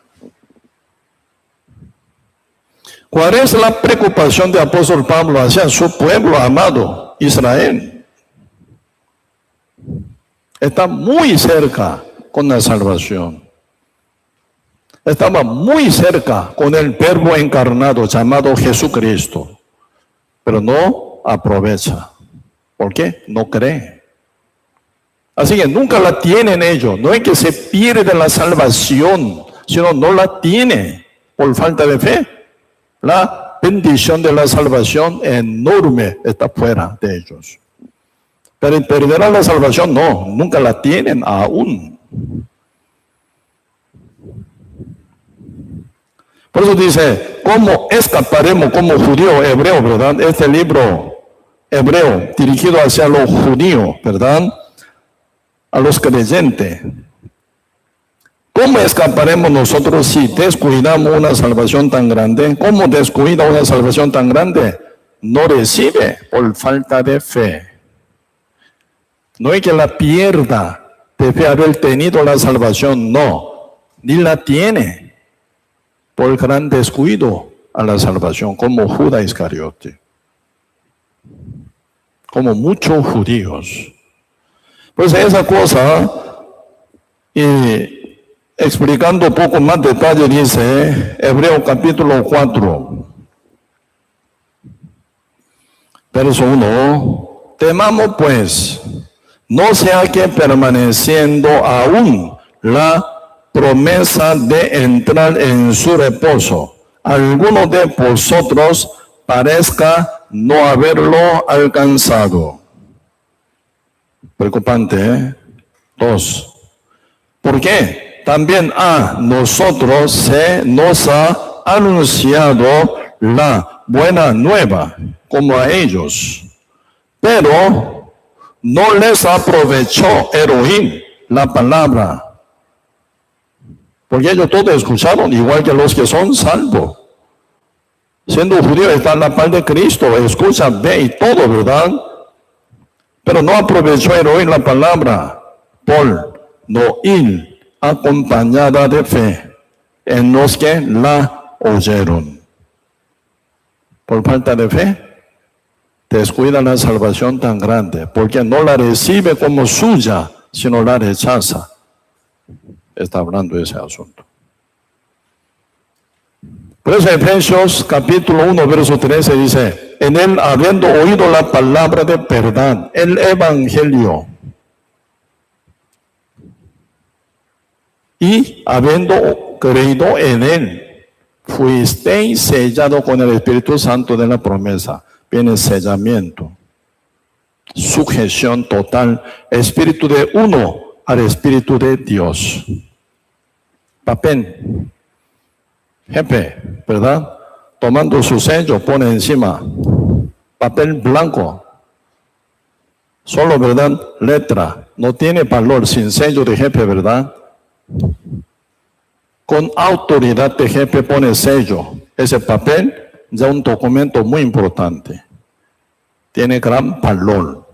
¿Cuál es la preocupación de apóstol Pablo hacia su pueblo amado, Israel? Está muy cerca con la salvación. Estaba muy cerca con el Verbo encarnado llamado Jesucristo, pero no aprovecha. ¿Por qué? No cree. Así que nunca la tienen ellos. No es que se pierde la salvación, sino no la tiene por falta de fe. La bendición de la salvación enorme está fuera de ellos. Pero perderán la salvación, no, nunca la tienen aún. Por eso dice, ¿cómo escaparemos como judío hebreo, verdad? Este libro hebreo dirigido hacia los judíos, ¿verdad? A los creyentes. ¿Cómo escaparemos nosotros si descuidamos una salvación tan grande? ¿Cómo descuida una salvación tan grande? No recibe por falta de fe. No es que la pierda de haber tenido la salvación, no. Ni la tiene por gran descuido a la salvación, como Judas Iscariote. Como muchos judíos. Pues esa cosa, y explicando un poco más detalle, dice Hebreos capítulo 4, verso 1. Temamos pues, no sea que permaneciendo aún la promesa de entrar en su reposo, alguno de vosotros parezca no haberlo alcanzado. Preocupante, ¿eh? 2. ¿Por qué? También a nosotros se nos ha anunciado la buena nueva, como a ellos. Pero no les aprovechó Elohim la palabra. Porque ellos todos escucharon, igual que los que son salvos. Siendo judío está en la paz de Cristo, escucha, ve y todo, ¿verdad? Pero no aprovechó Elohim la palabra por no ir acompañada de fe en los que la oyeron. Por falta de fe, descuida la salvación tan grande, porque no la recibe como suya, sino la rechaza. Está hablando de ese asunto. Por eso Efesios capítulo 1, verso 13 dice, en él habiendo oído la palabra de verdad, el evangelio, y habiendo creído en él, fuisteis sellados con el Espíritu Santo de la promesa. Viene sellamiento, sujeción total, espíritu de uno al Espíritu de Dios. Papel, jefe, ¿verdad? Tomando su sello, pone encima papel blanco. Solo, ¿verdad? Letra. No tiene valor sin sello de jefe, ¿verdad? Con autoridad de jefe pone sello. Ese papel ya un documento muy importante. Tiene gran valor.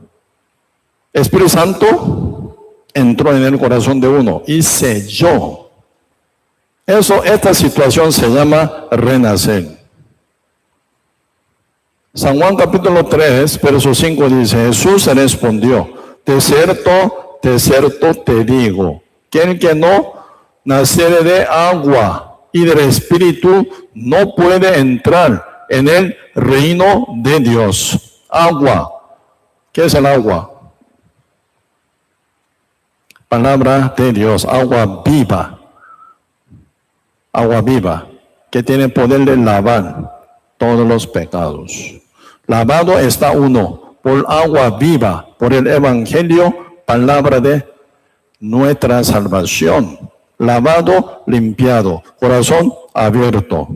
Espíritu Santo entró en el corazón de uno y selló. Esta situación se llama renacer. San Juan capítulo 3, verso 5 dice, Jesús respondió, de cierto te digo, que el que no naciere de agua y del Espíritu no puede entrar en el reino de Dios. Agua. ¿Qué es el agua? Palabra de Dios, agua viva. Agua viva, que tiene poder de lavar todos los pecados. Lavado está uno por agua viva, por el Evangelio, palabra de nuestra salvación. Lavado, limpiado, corazón abierto.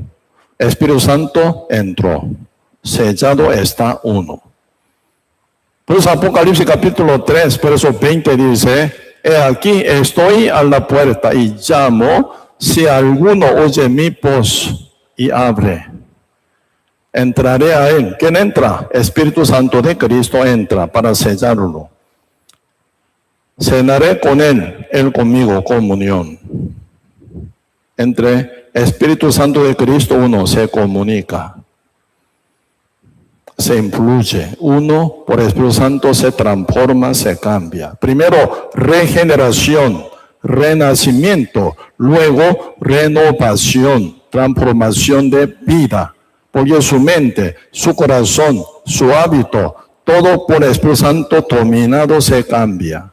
Espíritu Santo entró. Sellado está uno. Pues Apocalipsis capítulo 3, verso 20 dice, he aquí estoy a la puerta y llamo, si alguno oye mi voz y abre, entraré a él. ¿Quién entra? Espíritu Santo de Cristo entra para sellarlo. Cenaré con él conmigo, comunión. Entre Espíritu Santo de Cristo uno se comunica, se influye. Uno por Espíritu Santo se transforma, se cambia. Primero, regeneración, renacimiento, luego renovación, transformación de vida, porque su mente, su corazón, su hábito, todo por el Espíritu Santo dominado se cambia,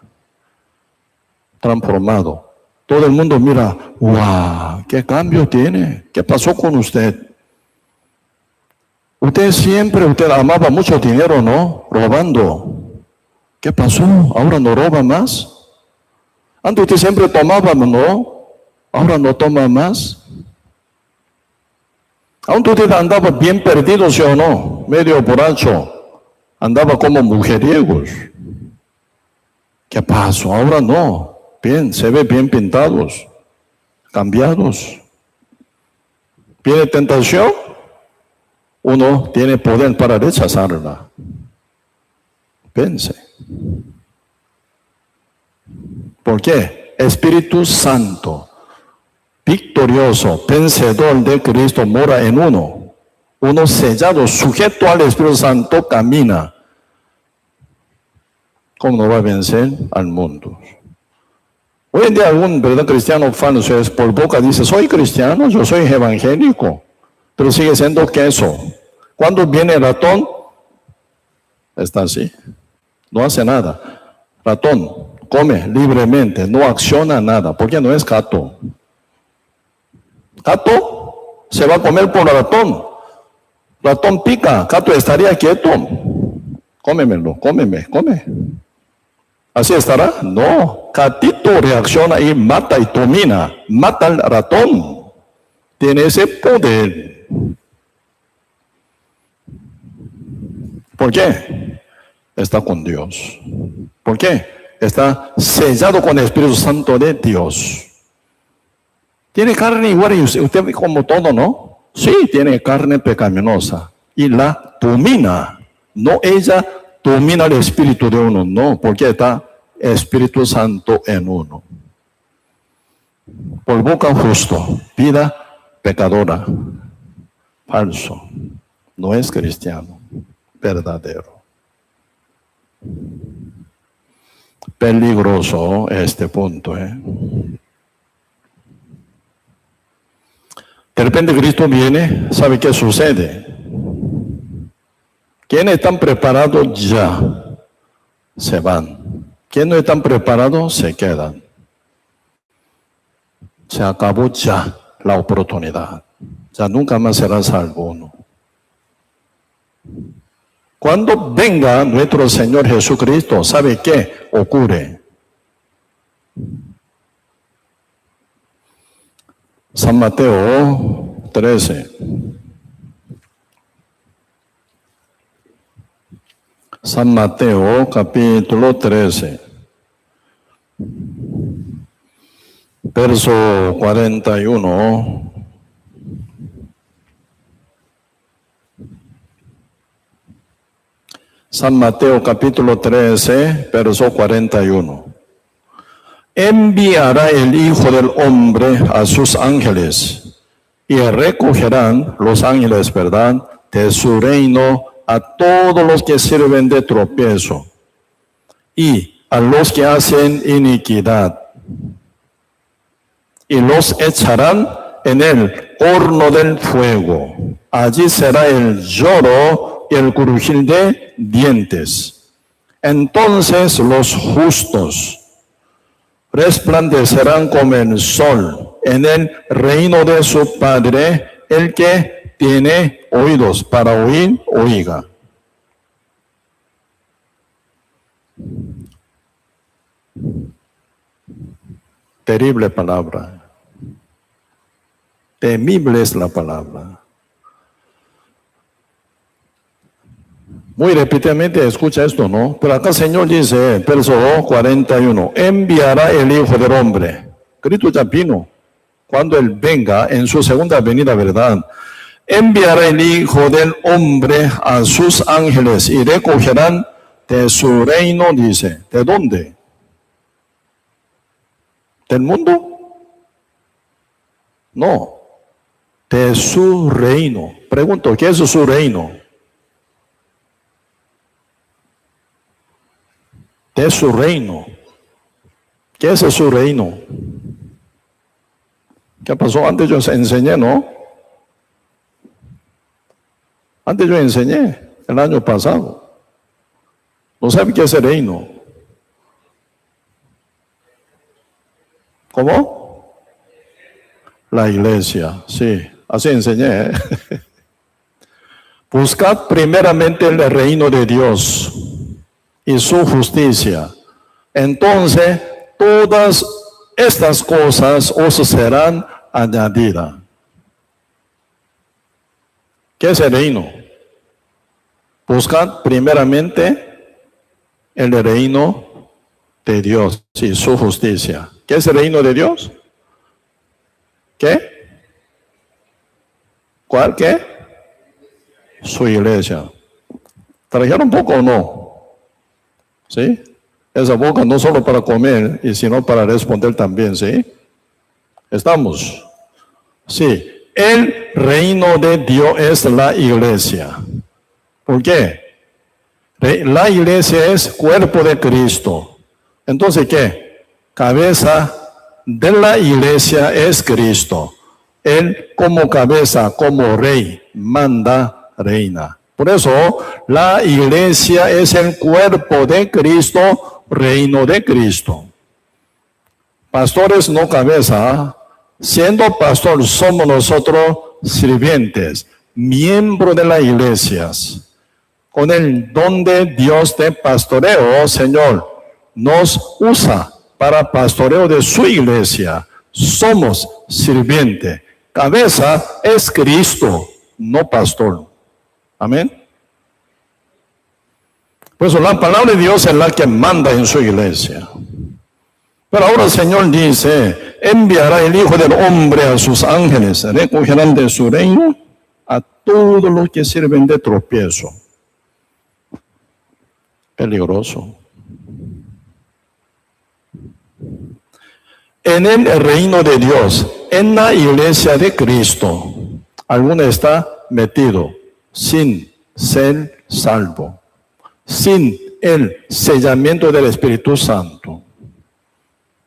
transformado. Todo el mundo mira, ¡wow! ¿Qué cambio tiene? ¿Qué pasó con usted? Usted amaba mucho dinero, ¿no? Robando. ¿Qué pasó? ¿Ahora no roba más? Antes usted siempre tomaba, ¿no? Ahora no toma más. Antes usted andaba bien perdido, ¿sí o no? Medio borracho. Andaba como mujeriegos. ¿Qué pasó? Ahora no. Bien, se ve bien pintados. cambiados. Viene tentación, uno tiene poder para rechazarla. Pense. ¿Por qué? Espíritu Santo, victorioso, vencedor de Cristo, mora en uno. Uno sellado, sujeto al Espíritu Santo, camina. ¿Cómo no va a vencer al mundo? Hoy en día algún verdadero cristiano falso es por boca dice, soy cristiano, yo soy evangélico, pero sigue siendo queso. Cuando viene el ratón, está así, no hace nada. Ratón come libremente, no acciona nada, porque no es gato. Gato se va a comer por ratón. Ratón pica, gato estaría quieto. Cómemelo, cómeme, come. ¿Así estará? No. Gatito reacciona y mata y domina. Mata al ratón. Tiene ese poder. ¿Por qué? Está con Dios. ¿Por qué? Está sellado con el Espíritu Santo de Dios. Tiene carne igual y usted como todo, ¿no? Sí, tiene carne pecaminosa. Y la domina. No ella domina el espíritu de uno, no, porque está Espíritu Santo en uno. Por boca justo, vida pecadora, falso, no es cristiano, verdadero. Peligroso este punto, ¿eh? De repente Cristo viene, ¿sabe qué sucede? Quienes están preparados ya se van. Quienes no están preparados se quedan. Se acabó ya la oportunidad. Ya nunca más será salvo uno. Cuando venga nuestro Señor Jesucristo, ¿sabe qué ocurre? San Mateo 13. San Mateo capítulo 13, verso 41. San Mateo capítulo 13, verso 41. Enviará el Hijo del Hombre a sus ángeles y recogerán los ángeles, ¿verdad?, de su reino a todos los que sirven de tropiezo y a los que hacen iniquidad, y los echarán en el horno del fuego. Allí será el lloro y el crujir de dientes. Entonces los justos resplandecerán como el sol en el reino de su Padre. El que tiene oídos para oír, oiga. Terrible palabra. Temible es la palabra. Muy repetidamente escucha esto, ¿no? Pero acá el Señor dice, verso 41, enviará el Hijo del Hombre. Cristo ya vino. Cuando Él venga en su segunda venida, ¿verdad? Enviará el Hijo del Hombre a sus ángeles y recogerán de su reino, dice. ¿De dónde? ¿Del mundo? No. De su reino. Pregunto, ¿qué es su reino? De su reino. ¿Qué es su reino? ¿Qué pasó? Antes yo enseñé, ¿no? Antes yo enseñé, el año pasado. ¿No sabe qué es el reino? ¿Cómo? La iglesia, sí. Así enseñé, ¿eh? Buscad primeramente el reino de Dios y su justicia. Entonces, todas estas cosas os serán añadidas. ¿Qué es el reino? Buscad primeramente el reino de Dios y su justicia. ¿Qué es el reino de Dios? ¿Qué? ¿Cuál qué? Su iglesia. ¿Trajeron poco o no? ¿Sí? Esa boca no solo para comer, sino para responder también, ¿sí? ¿Estamos? Sí. El reino de Dios es la iglesia. ¿Por qué? La iglesia es cuerpo de Cristo. Entonces, ¿qué? Cabeza de la iglesia es Cristo. Él como cabeza, como rey, manda, reina. Por eso, la iglesia es el cuerpo de Cristo, reino de Cristo. Pastores no cabeza. Siendo pastor, somos nosotros sirvientes, miembros de las iglesias. Con el don de Dios de pastoreo, Señor, nos usa para pastoreo de su iglesia. Somos sirvientes. Cabeza es Cristo, no pastor. Amén. Por eso la palabra de Dios es la que manda en su iglesia. Pero ahora el Señor dice, enviará el Hijo del Hombre a sus ángeles, recogerán de su reino a todos los que sirven de tropiezo. Peligroso. En el reino de Dios, en la iglesia de Cristo, alguno está metido sin ser salvo, sin el sellamiento del Espíritu Santo.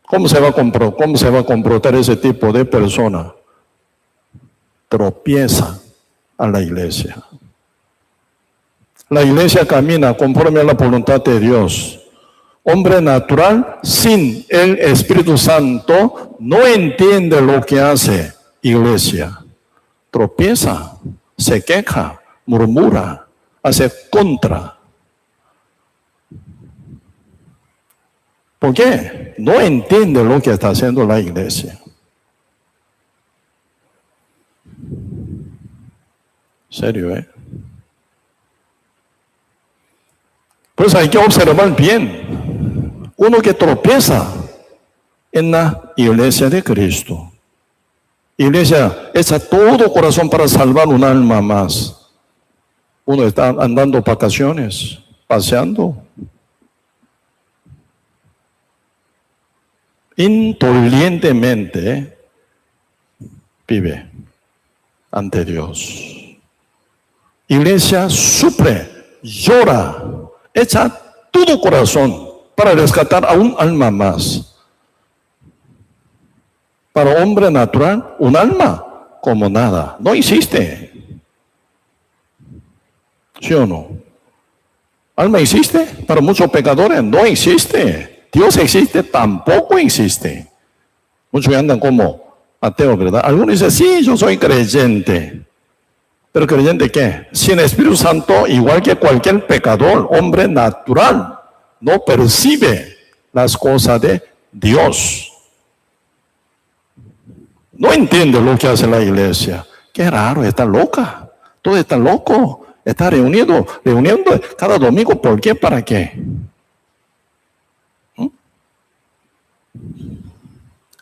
¿Cómo se va a comportar ese tipo de persona? Tropieza a la iglesia. La iglesia camina conforme a la voluntad de Dios. Hombre natural sin el Espíritu Santo no entiende lo que hace iglesia. Tropieza, se queja, murmura, hace contra. ¿Por qué? No entiende lo que está haciendo la iglesia. Serio, ¿eh? Pues hay que observar bien. Uno que tropieza en la iglesia de Cristo. Iglesia echa todo corazón para salvar un alma más. Uno está andando vacaciones, paseando. Indolientemente vive ante Dios. Iglesia sufre, llora, echa todo corazón para rescatar a un alma más. Para hombre natural, un alma como nada, no existe. ¿Sí o no? ¿Alma existe? Para muchos pecadores no existe. Dios existe, tampoco existe. Muchos andan como ateos, ¿verdad? Algunos dicen, sí, yo soy creyente. ¿Pero creyente qué? Sin Espíritu Santo, igual que cualquier pecador, hombre natural, no percibe las cosas de Dios. No entiende lo que hace la iglesia. Qué raro, está loca. Todo está loco. Está reuniendo cada domingo. ¿Por qué? ¿Para qué?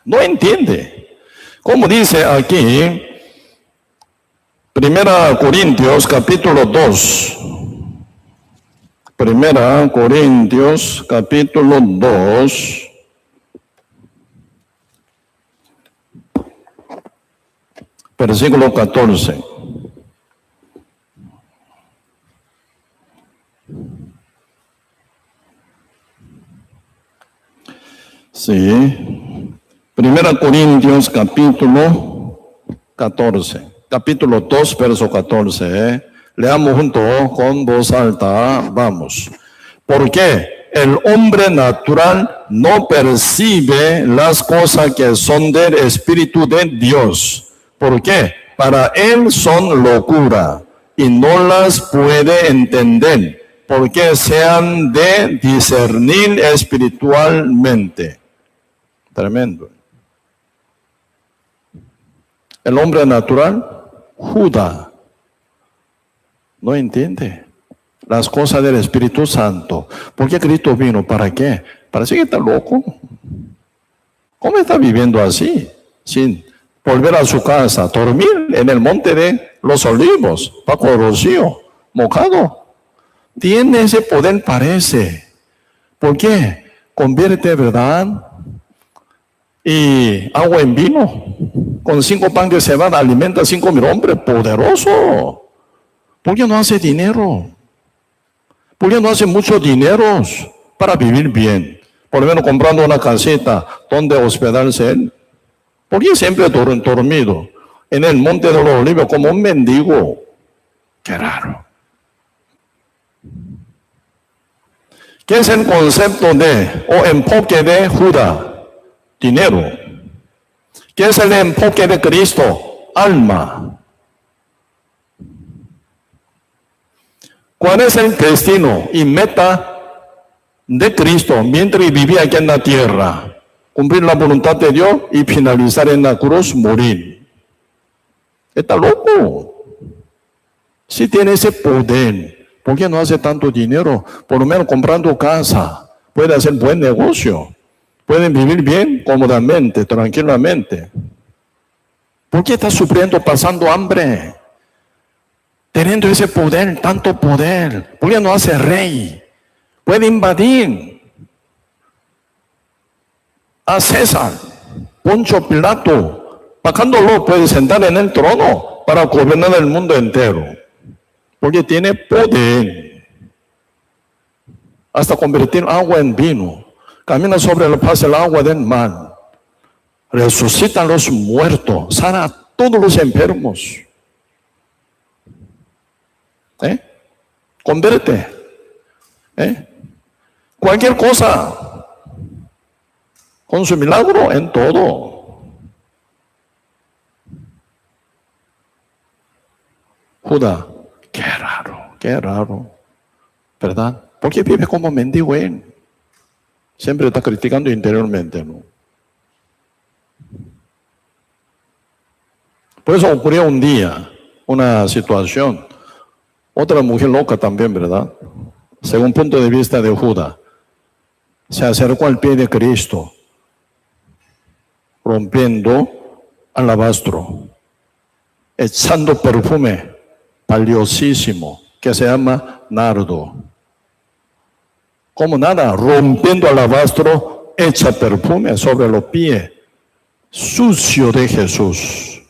No entiende. Como dice aquí, 1 Corintios capítulo 2. 1 Corintios capítulo 2. Versículo 14. Sí. 1 Corintios capítulo 14. Capítulo 2, verso 14. Leamos junto con voz alta. Vamos. Porque el hombre natural no percibe las cosas que son del Espíritu de Dios. ¿Por qué? Para él son locura y no las puede entender, porque sean de discernir espiritualmente. Tremendo. El hombre natural, Judá, no entiende las cosas del Espíritu Santo. ¿Por qué Cristo vino? ¿Para qué? Parece que está loco. ¿Cómo está viviendo así? Sin volver a su casa, dormir en el monte de los olivos, bajo el rocío, mojado. Tiene ese poder, parece. ¿Por qué? Convierte, ¿verdad?, y agua en vino. Con 5 panes de cebada alimenta a 5,000 hombres. Poderoso. ¿Por qué no hace dinero? ¿Por qué no hace muchos dineros para vivir bien? Por lo menos comprando una casita donde hospedarse él. ¿Por qué siempre dormido en el monte de los olivos como un mendigo? Qué raro. ¿Qué es el concepto o enfoque de Judas? Dinero. ¿Qué es el enfoque de Cristo? Alma. ¿Cuál es el destino y meta de Cristo mientras vivía aquí en la tierra? Cumplir la voluntad de Dios y finalizar en la cruz, morir. Está loco. Si tiene ese poder, ¿por qué no hace tanto dinero? Por lo menos comprando casa, puede hacer buen negocio. Pueden vivir bien, cómodamente, tranquilamente. ¿Por qué está sufriendo, pasando hambre? Teniendo ese poder, tanto poder. ¿Por qué no hace rey? Puede invadir a César, Poncio Pilato, bajándolo, puede sentar en el trono para gobernar el mundo entero. Porque tiene poder. Hasta convertir agua en vino. Camina sobre la faz del agua del mar. Resucita a los muertos. Sana a todos los enfermos. Convierte. Cualquier cosa. Con su milagro en todo. Judas, qué raro. ¿Verdad? ¿Por qué vive como mendigo él? Siempre está criticando interiormente, ¿no? Por eso ocurrió un día una situación. Otra mujer loca también, ¿verdad? Según punto de vista de Judas, se acercó al pie de Cristo, rompiendo alabastro, echando perfume valiosísimo que se llama nardo. Como nada, rompiendo alabastro, echa perfume sobre los pies sucios de Jesús.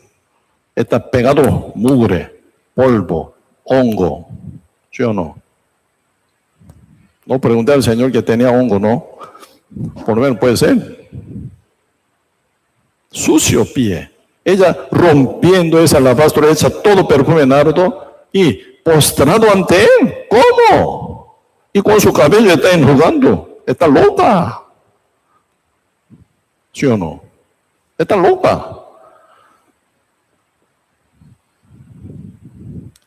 Está pegado mugre, polvo, hongo. ¿Sí o no? No pregunté al Señor que tenía hongo, ¿no? Por lo menos puede ser. Sucio pie. Ella rompiendo ese alabastro, echa todo perfume nardo y postrado ante él. ¿Cómo? Y con su cabello está enjugando. Está loca. ¿Sí o no? Está loca.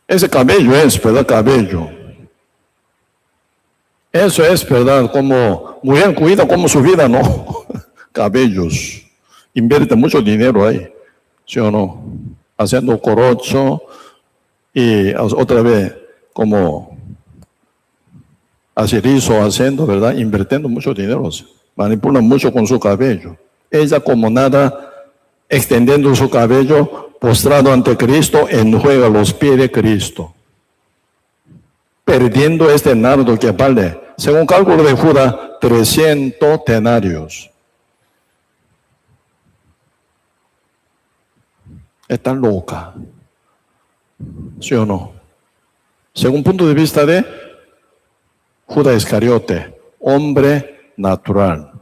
Ese cabello es, ¿verdad? Cabello. Eso es, ¿verdad? Como mujer cuida como su vida, ¿no? Cabellos. Invierte mucho dinero ahí. ¿Sí o no? Haciendo corocho y otra vez como rizo haciendo, ¿verdad? Invirtiendo mucho dinero. Manipulan mucho con su cabello. Ella como nada, extendiendo su cabello, postrado ante Cristo, enjuaga los pies de Cristo. Perdiendo este nardo que vale, según cálculo de Judas, 300 denarios. Está loca. ¿Sí o no? Según punto de vista de Judas Iscariote, hombre natural.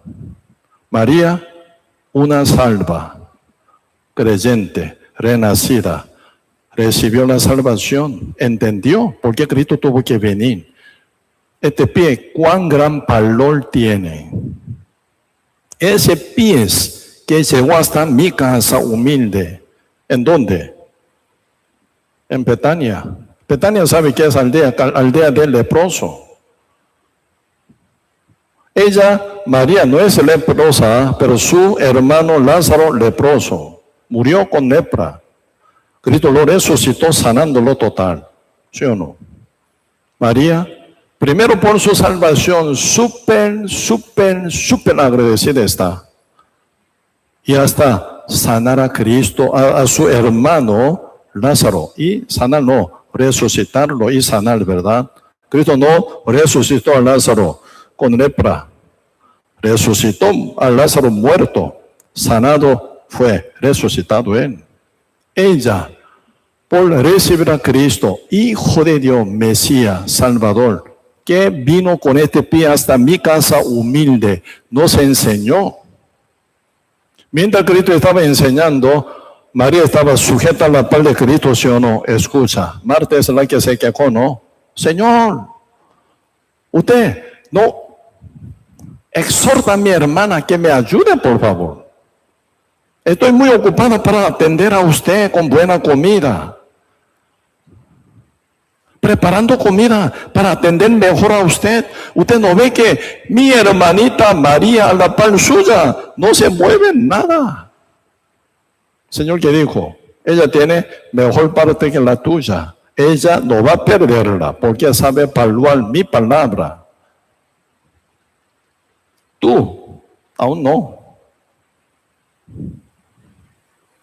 María, una salva, creyente, renacida, recibió la salvación, entendió por qué Cristo tuvo que venir. Este pie, cuán gran valor tiene. Ese pie que llegó hasta mi casa humilde. ¿En dónde? En Betania. Betania sabe que es aldea del leproso. Ella, María, no es leprosa, pero su hermano Lázaro, leproso, murió con lepra. Cristo lo resucitó sanándolo total. ¿Sí o no? María, primero por su salvación, súper agradecida está. Y hasta sanar a Cristo, a su hermano Lázaro, y sanar no, resucitarlo y sanar, ¿verdad? Cristo no resucitó a Lázaro con lepra, resucitó a Lázaro muerto, sanado fue, resucitado él. Ella, por recibir a Cristo, Hijo de Dios, Mesías, Salvador, que vino con este pie hasta mi casa humilde, nos enseñó. Mientras Cristo estaba enseñando, María estaba sujeta a la paz de Cristo, ¿sí o no? Escucha, Marta es la que se quejó, ¿no? Señor, usted no exhorta a mi hermana que me ayude, por favor. Estoy muy ocupada para atender a usted con buena comida. Preparando comida para atender mejor a usted. Usted no ve que mi hermanita María, a la par suya, no se mueve nada. Señor, ¿qué dijo? Ella tiene mejor parte que la tuya. Ella no va a perderla porque sabe evaluar mi palabra. Tú, aún no.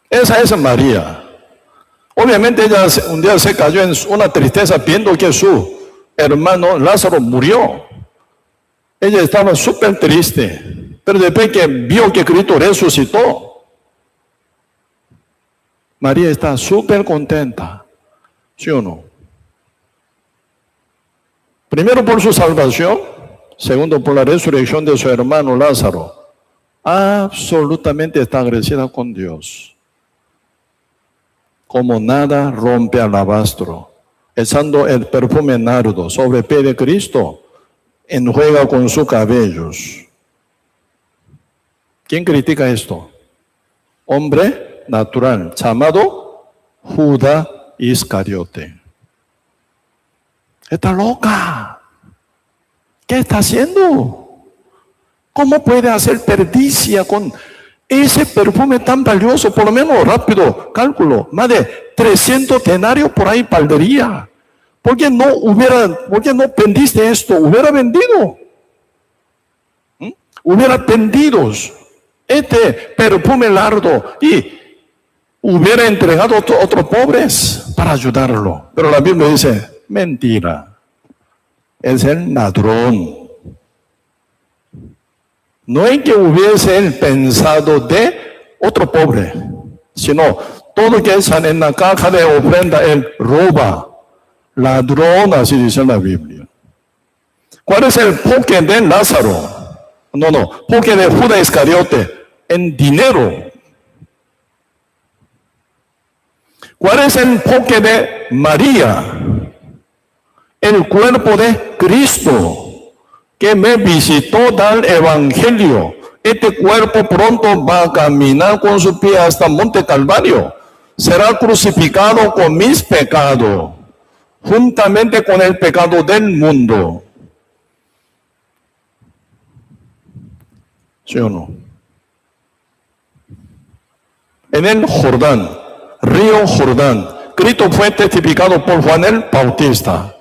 Esa es María. Obviamente ella un día se cayó en una tristeza viendo que su hermano Lázaro murió. Ella estaba súper triste, pero después que vio que Cristo resucitó, María está súper contenta, ¿sí o no? Primero por su salvación, segundo por la resurrección de su hermano Lázaro. Absolutamente está agradecida con Dios. Como nada rompe alabastro, echando el perfume nardo sobre el pie de Cristo, enjuaga con sus cabellos. ¿Quién critica esto? Hombre natural, llamado Judas Iscariote. Está loca. ¿Qué está haciendo? ¿Cómo puede hacer perdicia con ese perfume tan valioso? Por lo menos rápido, cálculo, más de 300 denarios por ahí valdría. ¿Por qué no vendiste esto? Hubiera vendido. Hubiera vendido este perfume largo y hubiera entregado a otros pobres para ayudarlo. Pero la Biblia dice, mentira. Es el ladrón. No es que hubiese él pensado de otro pobre, sino todo lo que están en la caja de ofrenda, él roba. Ladrón, así dice la Biblia. ¿Cuál es el enfoque de Lázaro? No, enfoque de Judas Iscariote, en dinero. ¿Cuál es el enfoque de María? El cuerpo de Cristo, que me visitó dar evangelio. Este cuerpo pronto va a caminar con su pie hasta Monte Calvario. Será crucificado con mis pecados, juntamente con el pecado del mundo. ¿Sí o no? En el Jordán, río Jordán, Cristo fue testificado por Juan el Bautista.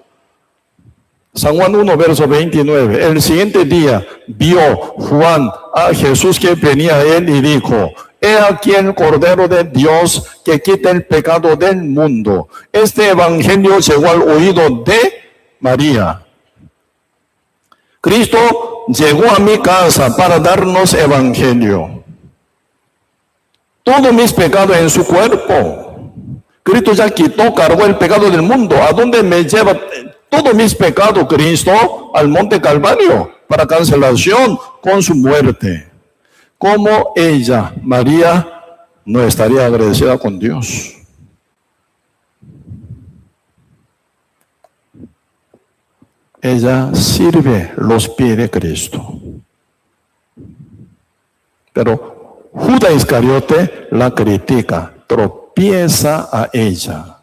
San Juan 1, verso 29. El siguiente día vio Juan a Jesús que venía a él y dijo, he aquí el Cordero de Dios que quita el pecado del mundo. Este evangelio llegó al oído de María. Cristo llegó a mi casa para darnos evangelio. Todos mis pecados en su cuerpo. Cristo ya quitó, cargó el pecado del mundo. ¿A dónde me lleva todos mis pecados Cristo? Al Monte Calvario, para cancelación con su muerte. ¿Cómo ella, María, no estaría agradecida con Dios? Ella sirve los pies de Cristo. Pero Judas Iscariote la critica, tropieza a ella.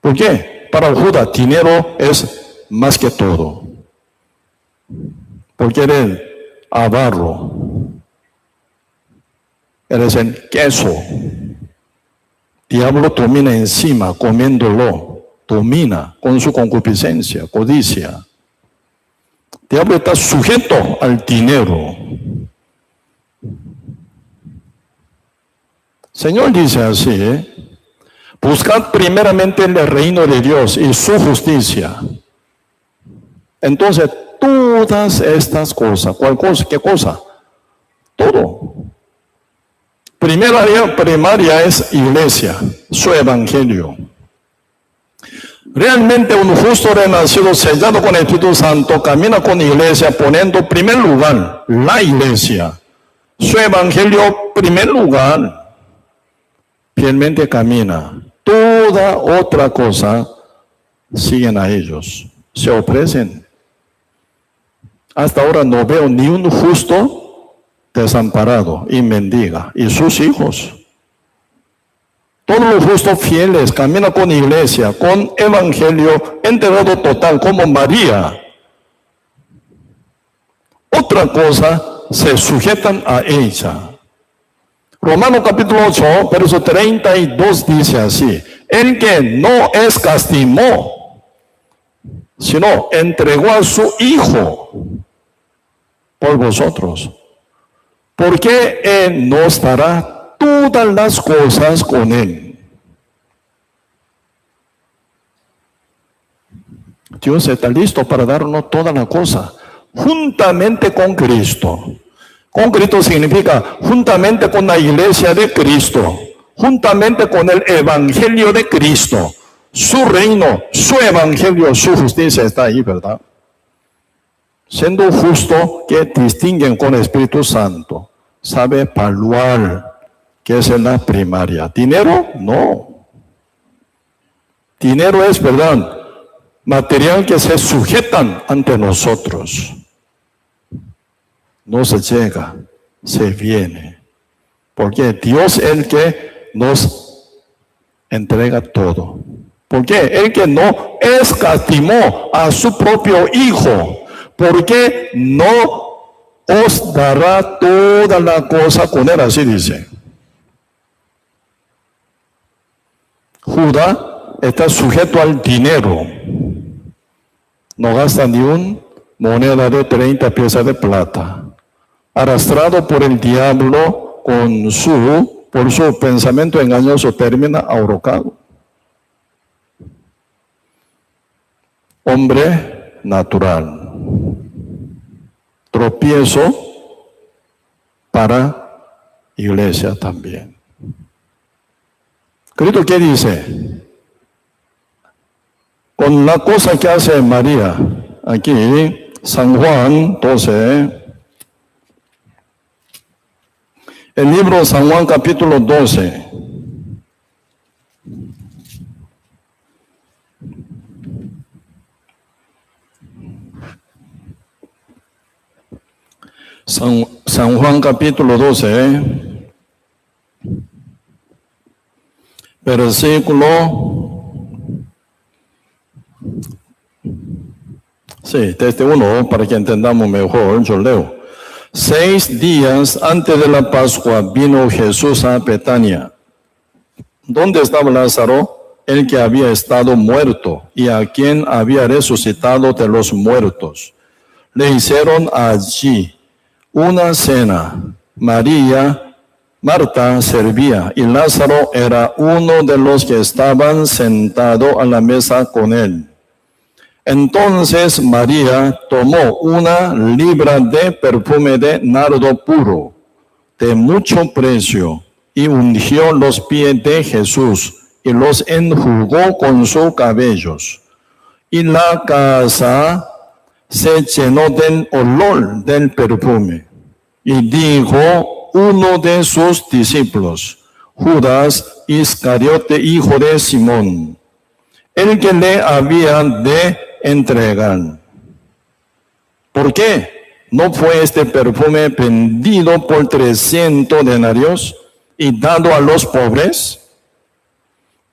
¿Por qué? Para Judas, dinero es más que todo. Porque eres avaro. Eres el queso. Diablo domina encima, comiéndolo. Domina con su concupiscencia, codicia. Diablo está sujeto al dinero. Señor dice así, buscad primeramente el reino de Dios y su justicia. Entonces, todas estas cosas, ¿cuál cosa? ¿Qué cosa? Todo. Primaria es iglesia, su evangelio. Realmente un justo renacido, sellado con el Espíritu Santo, camina con iglesia, poniendo en primer lugar la iglesia. Su evangelio, primer lugar, fielmente camina. Toda otra cosa siguen a ellos, se ofrecen. Hasta ahora no veo ni un justo desamparado y mendiga, y sus hijos. Todos los justos fieles caminan con iglesia, con evangelio entregado total, como María. Otra cosa, se sujetan a ella. Romanos capítulo 8, verso 32 dice así: el que no escatimó, sino entregó a su Hijo por vosotros, porque Él nos dará todas las cosas con Él. Dios está listo para darnos toda la cosa, juntamente con Cristo. Con Cristo significa juntamente con la iglesia de Cristo, juntamente con el evangelio de Cristo. Su reino, su evangelio, su justicia está ahí, ¿verdad? Siendo justo, que distinguen con el Espíritu Santo, sabe evaluar qué es la primaria. ¿Dinero? No. Dinero es, ¿verdad?, material que se sujetan ante nosotros. No se llega, se viene. Porque Dios es el que nos entrega todo. Porque el que no escatimó a su propio Hijo, porque no os dará toda la cosa con Él, así dice. Judas está sujeto al dinero. No gasta ni una moneda de 30 piezas de plata. Arrastrado por el diablo por su pensamiento engañoso, termina ahorcado. Hombre natural. Tropiezo para iglesia también. Cristo, ¿qué dice? Con la cosa que hace María, aquí, San Juan 12, el libro de San Juan capítulo 12. San Juan capítulo 12, versículo, desde 1, para que entendamos mejor, yo leo. 6 días antes de la Pascua vino Jesús a Betania, donde estaba Lázaro, el que había estado muerto, y a quien había resucitado de los muertos. Le hicieron allí una cena. Marta servía, y Lázaro era uno de los que estaban sentados a la mesa con él. Entonces María tomó 1 libra de perfume de nardo puro, de mucho precio, y ungió los pies de Jesús, y los enjugó con sus cabellos. Y la casa se llenó del olor del perfume. Y dijo uno de sus discípulos, Judas Iscariote, hijo de Simón, el que le había de entregar. ¿Por qué no fue este perfume vendido por 300 denarios y dado a los pobres?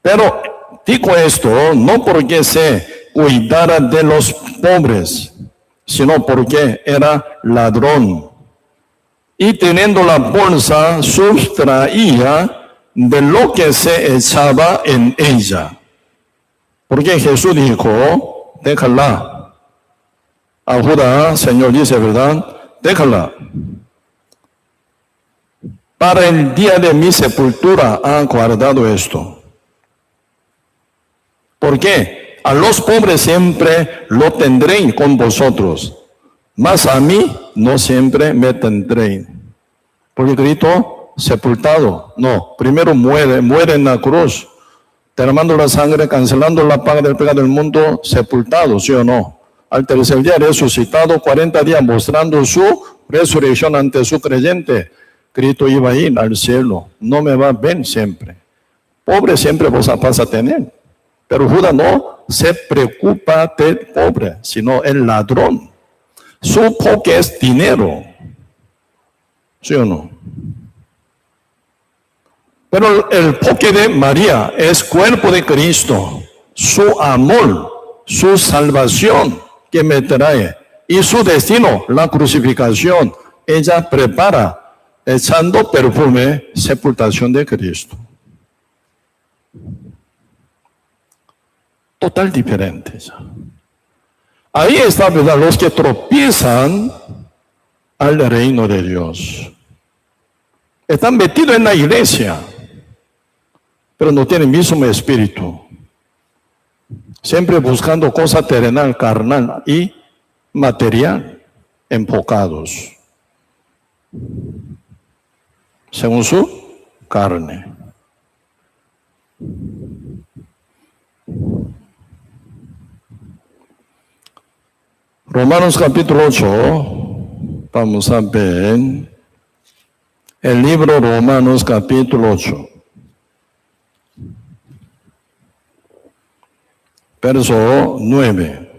Pero digo esto no porque se cuidara de los pobres, sino porque era ladrón. Y teniendo la bolsa, sustraía de lo que se echaba en ella. Porque Jesús dijo, déjala. A Judas, Señor dice, ¿verdad? Déjala. Para el día de mi sepultura han guardado esto. ¿Por qué? A los pobres siempre lo tendré con vosotros, mas a mí no siempre me tendré. Porque Cristo, sepultado, no, primero muere en la cruz, derramando la sangre, cancelando la paga del pecado del mundo, sepultado, ¿sí o no? Al tercer día resucitado, 40 días mostrando su resurrección ante su creyente. Cristo iba a ir al cielo, no me va a ver siempre. Pobre siempre vos vas a tener. Pero Judas no se preocupa del pobre, sino el ladrón. Su poque es dinero. ¿Sí o no? Pero el poque de María es cuerpo de Cristo, su amor, su salvación que me trae y su destino, la crucificación. Ella prepara, echando perfume, sepultación de Cristo. Total diferente. Ahí está, ¿verdad? Los que tropiezan al reino de Dios. Están metidos en la iglesia, pero no tienen el mismo espíritu. Siempre buscando cosa terrenal, carnal y material, enfocados según su carne. Romanos capítulo 8, vamos a ver el libro Romanos capítulo 8. Verso 9.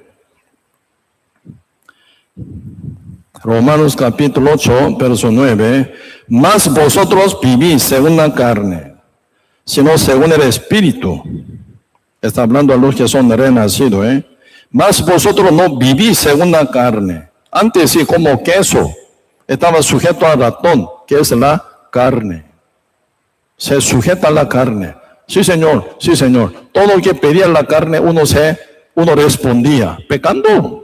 Romanos capítulo 8, verso 9. Mas vosotros vivís según la carne, sino según el Espíritu. Está hablando a los que son renacidos, Mas vosotros no vivís según la carne. Antes sí, como queso, estaba sujeto al ratón, que es la carne. Se sujeta a la carne. Sí, Señor, sí, Señor. Todo lo que pedía la carne, uno respondía, pecando.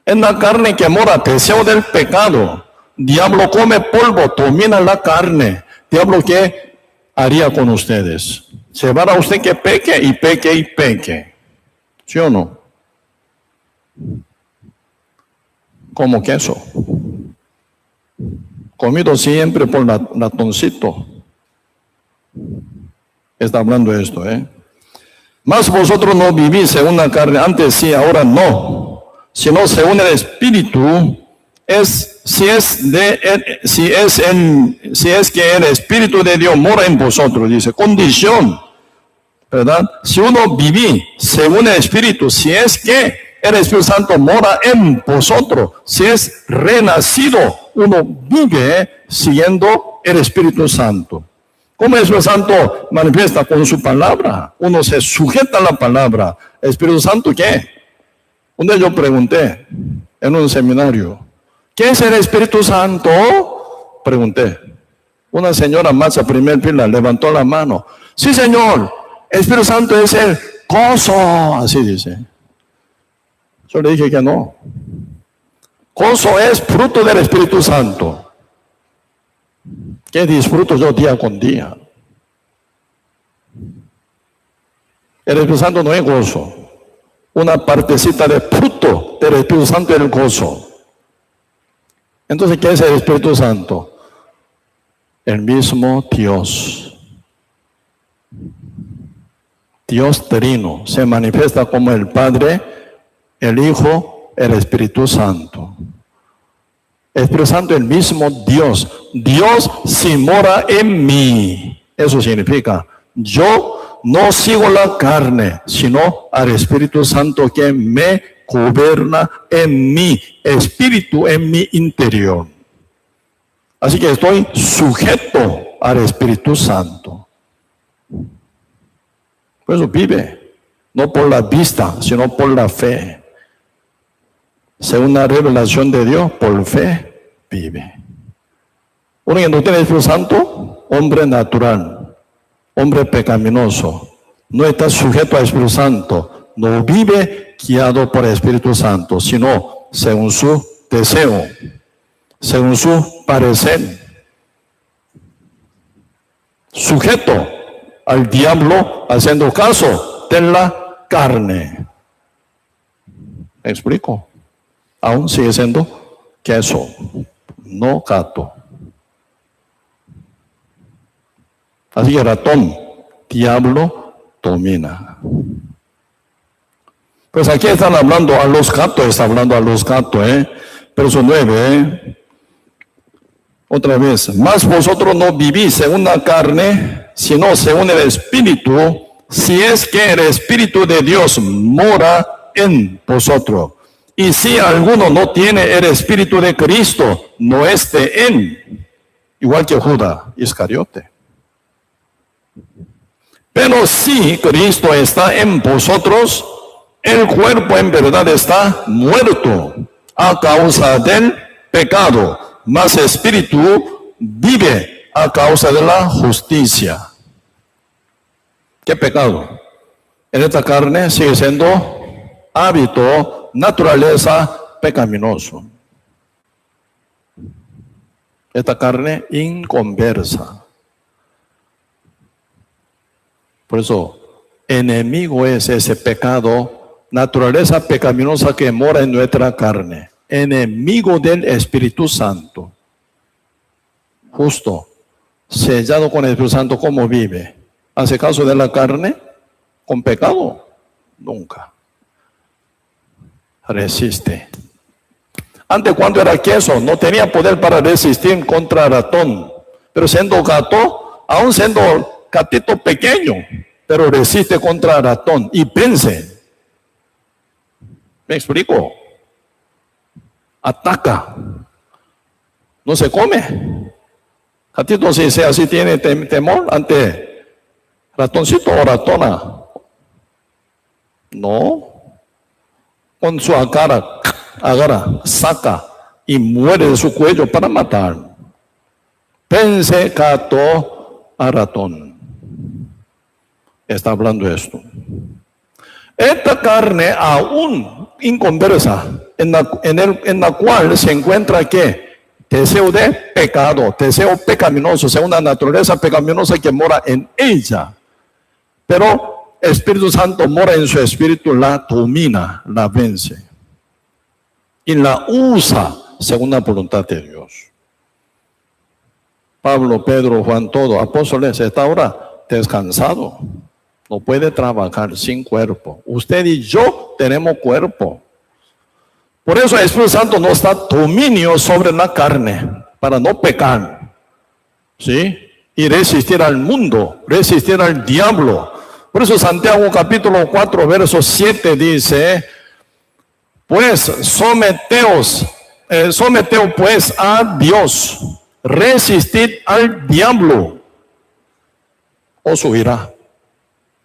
En la carne que mora, deseo del pecado. Diablo come polvo, domina la carne. Diablo, ¿qué haría con ustedes? Llevar a usted que peque y peque y peque. ¿Sí o no? Como queso. Comido siempre por ratoncito. Está hablando esto, Mas vosotros no vivís según la carne, antes sí, ahora no, sino según el Espíritu. Si es que el Espíritu de Dios mora en vosotros, dice, condición, ¿verdad? Si uno vive según el Espíritu, si es que el Espíritu Santo mora en vosotros, si es renacido, uno vive siguiendo el Espíritu Santo. ¿Cómo el Espíritu Santo manifiesta? Con su palabra. Uno se sujeta a la palabra. ¿El Espíritu Santo qué? Un día yo pregunté en un seminario, ¿qué es el Espíritu Santo? Pregunté. Una señora más a primer fila levantó la mano. Sí, Señor, el Espíritu Santo es el gozo. Así dice. Yo le dije que no. Gozo es fruto del Espíritu Santo, que disfruto yo día con día. El Espíritu Santo no es gozo. Una partecita de fruto del Espíritu Santo es el gozo. Entonces, ¿qué es el Espíritu Santo? El mismo Dios. Dios trino se manifiesta como el Padre, el Hijo, el Espíritu Santo. El Espíritu Santo es el mismo Dios. Dios sí mora en mí. Eso significa, yo no sigo la carne, sino al Espíritu Santo que me gobierna en mi espíritu, en mi interior. Así que estoy sujeto al Espíritu Santo. Por eso vive, no por la vista, sino por la fe. Según la revelación de Dios, por fe vive. Uno que no tiene el Espíritu Santo, hombre natural, hombre pecaminoso, no está sujeto al Espíritu Santo, no vive guiado por el Espíritu Santo, sino según su deseo, según su parecer. sujeto al diablo, haciendo caso de la carne. ¿Me explico? Aún sigue siendo queso, no gato. Así que ratón, diablo, domina. Pues aquí están hablando a los gatos, está hablando a los gatos, Verso 9, Otra vez, mas vosotros no vivís según la carne, sino según el Espíritu, si es que el Espíritu de Dios mora en vosotros. Y si alguno no tiene el Espíritu de Cristo, no es de él, igual que Judas Iscariote. Pero si Cristo está en vosotros, el cuerpo en verdad está muerto a causa del pecado, mas espíritu vive a causa de la justicia. ¿Qué pecado? En esta carne sigue siendo hábito, naturaleza pecaminoso. Esta carne inconversa. Por eso, enemigo es ese pecado, naturaleza pecaminosa que mora en nuestra carne. Enemigo del Espíritu Santo. Justo, sellado con el Espíritu Santo, ¿cómo vive? ¿Hace caso de la carne? ¿Con pecado? Nunca. Resiste. Antes, cuando era queso, no tenía poder para resistir contra ratón. Pero siendo gato, aún siendo gatito pequeño, pero resiste contra ratón y vence. ¿Me explico? Ataca. No se come. Gatito, si así tiene temor ante ratoncito o ratona. No. Con su agarra, saca y muere de su cuello para matar. Vence gato a ratón. Está hablando esto. Esta carne aún inconversa, en la cual se encuentra ¿qué? Deseo de pecado, deseo pecaminoso, según la naturaleza pecaminosa que mora en ella. Pero Espíritu Santo mora en su espíritu, la domina, la vence. Y la usa según la voluntad de Dios. Pablo, Pedro, Juan, todos, apóstoles, está ahora descansado. No puede trabajar sin cuerpo. Usted y yo tenemos cuerpo. Por eso el Espíritu Santo nos da dominio sobre la carne, para no pecar. ¿Sí? Y resistir al mundo, resistir al diablo. Por eso Santiago capítulo 4, verso 7 dice, pues someteos pues a Dios, resistid al diablo, os huirá.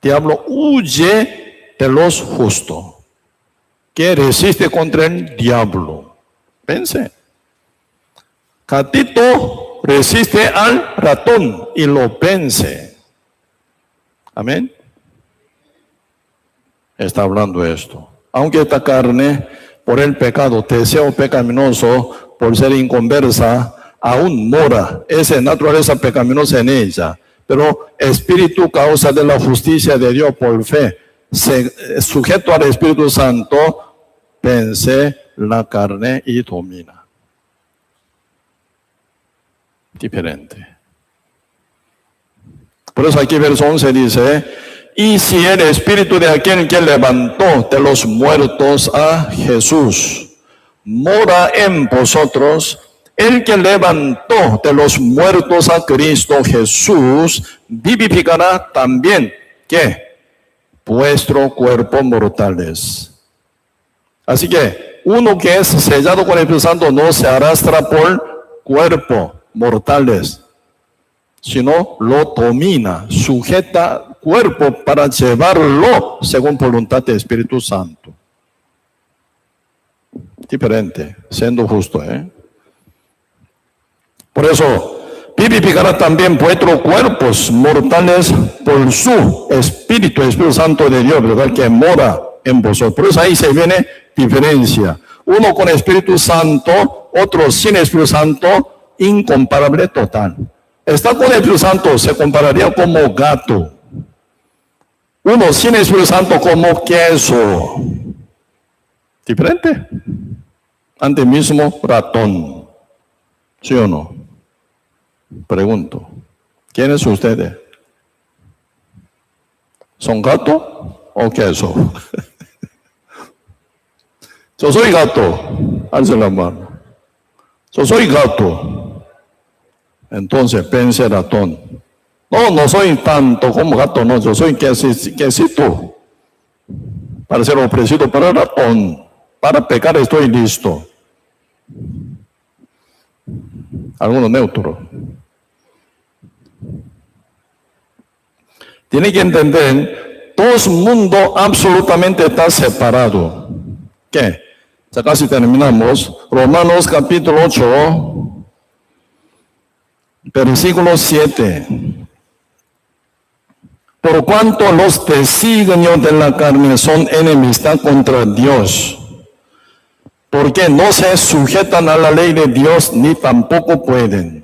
Diablo huye de los justos. Que resiste contra el diablo. Vence. Gatito resiste al ratón y lo vence. Amén. Está hablando esto. Aunque esta carne, por el pecado, deseo pecaminoso, por ser inconversa, aún mora esa naturaleza pecaminosa en ella. Pero espíritu, causa de la justicia de Dios por fe, sujeto al Espíritu Santo, vence la carne y domina. Diferente. Por eso aquí verso 11 dice, y si el espíritu de aquel que levantó de los muertos a Jesús mora en vosotros, el que levantó de los muertos a Cristo Jesús vivificará también, ¿qué? Vuestro cuerpo mortales. Así que uno que es sellado con el Espíritu Santo no se arrastra por cuerpo mortales, sino lo domina, sujeta cuerpo para llevarlo según voluntad del Espíritu Santo. Diferente, siendo justo, Por eso, vivificará también vuestros cuerpos mortales por su Espíritu, el Espíritu Santo de Dios, ¿verdad? Que mora en vosotros. Por eso ahí se viene diferencia. Uno con Espíritu Santo, otro sin Espíritu Santo, incomparable total. está con el Espíritu Santo, se compararía como gato. Uno sin el Espíritu Santo como queso. Diferente. Antes mismo ratón. ¿Sí o no? Pregunto. ¿Quiénes ustedes? ¿Son gato o queso? Yo soy gato. Alce la mano. Yo soy gato. Entonces pense ratón. No soy tanto como gato, no. Yo soy quesito. Para ser ofrecido para ratón. Para pecar estoy listo. Algunos neutros. Tiene que entender, todo el mundo absolutamente está separado. ¿Qué? Ya casi terminamos. Romanos capítulo 8, versículo 7. Por cuanto los designios de la carne son enemistad contra Dios, porque no se sujetan a la ley de Dios ni tampoco pueden.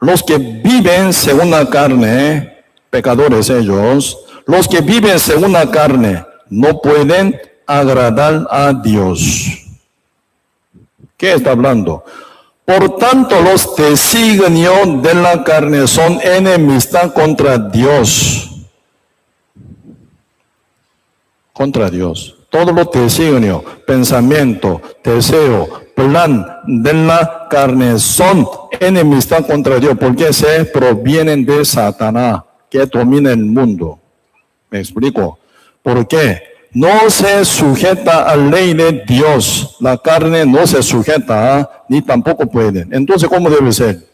Los que viven según la carne, pecadores ellos, los que viven según la carne no pueden agradar a Dios. ¿Qué está hablando? Por tanto, los designios de la carne son enemistad contra Dios. Contra Dios. Todos los designios, pensamiento, deseo, plan de la carne son enemistad contra Dios porque se provienen de Satanás que domina el mundo. ¿Me explico? ¿Por qué? No se sujeta a la ley de Dios. La carne no se sujeta, ni tampoco puede. Entonces, ¿cómo debe ser?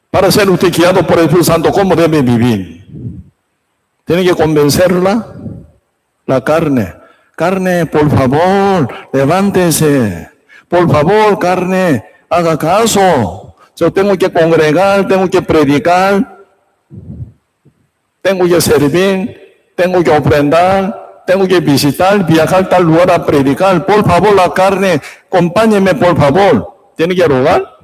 Para ser usted guiado por el Espíritu Santo, ¿cómo debe vivir? Tiene que convencerla. La carne. Carne, por favor, levántese. Por favor, carne, haga caso. Yo tengo que congregar, tengo que predicar, tengo que servir, tengo que ofrendar, tengo que visitar, viajar a tal lugar a predicar. Por favor, la carne, acompáñeme, por favor. ¿Tiene que rogar?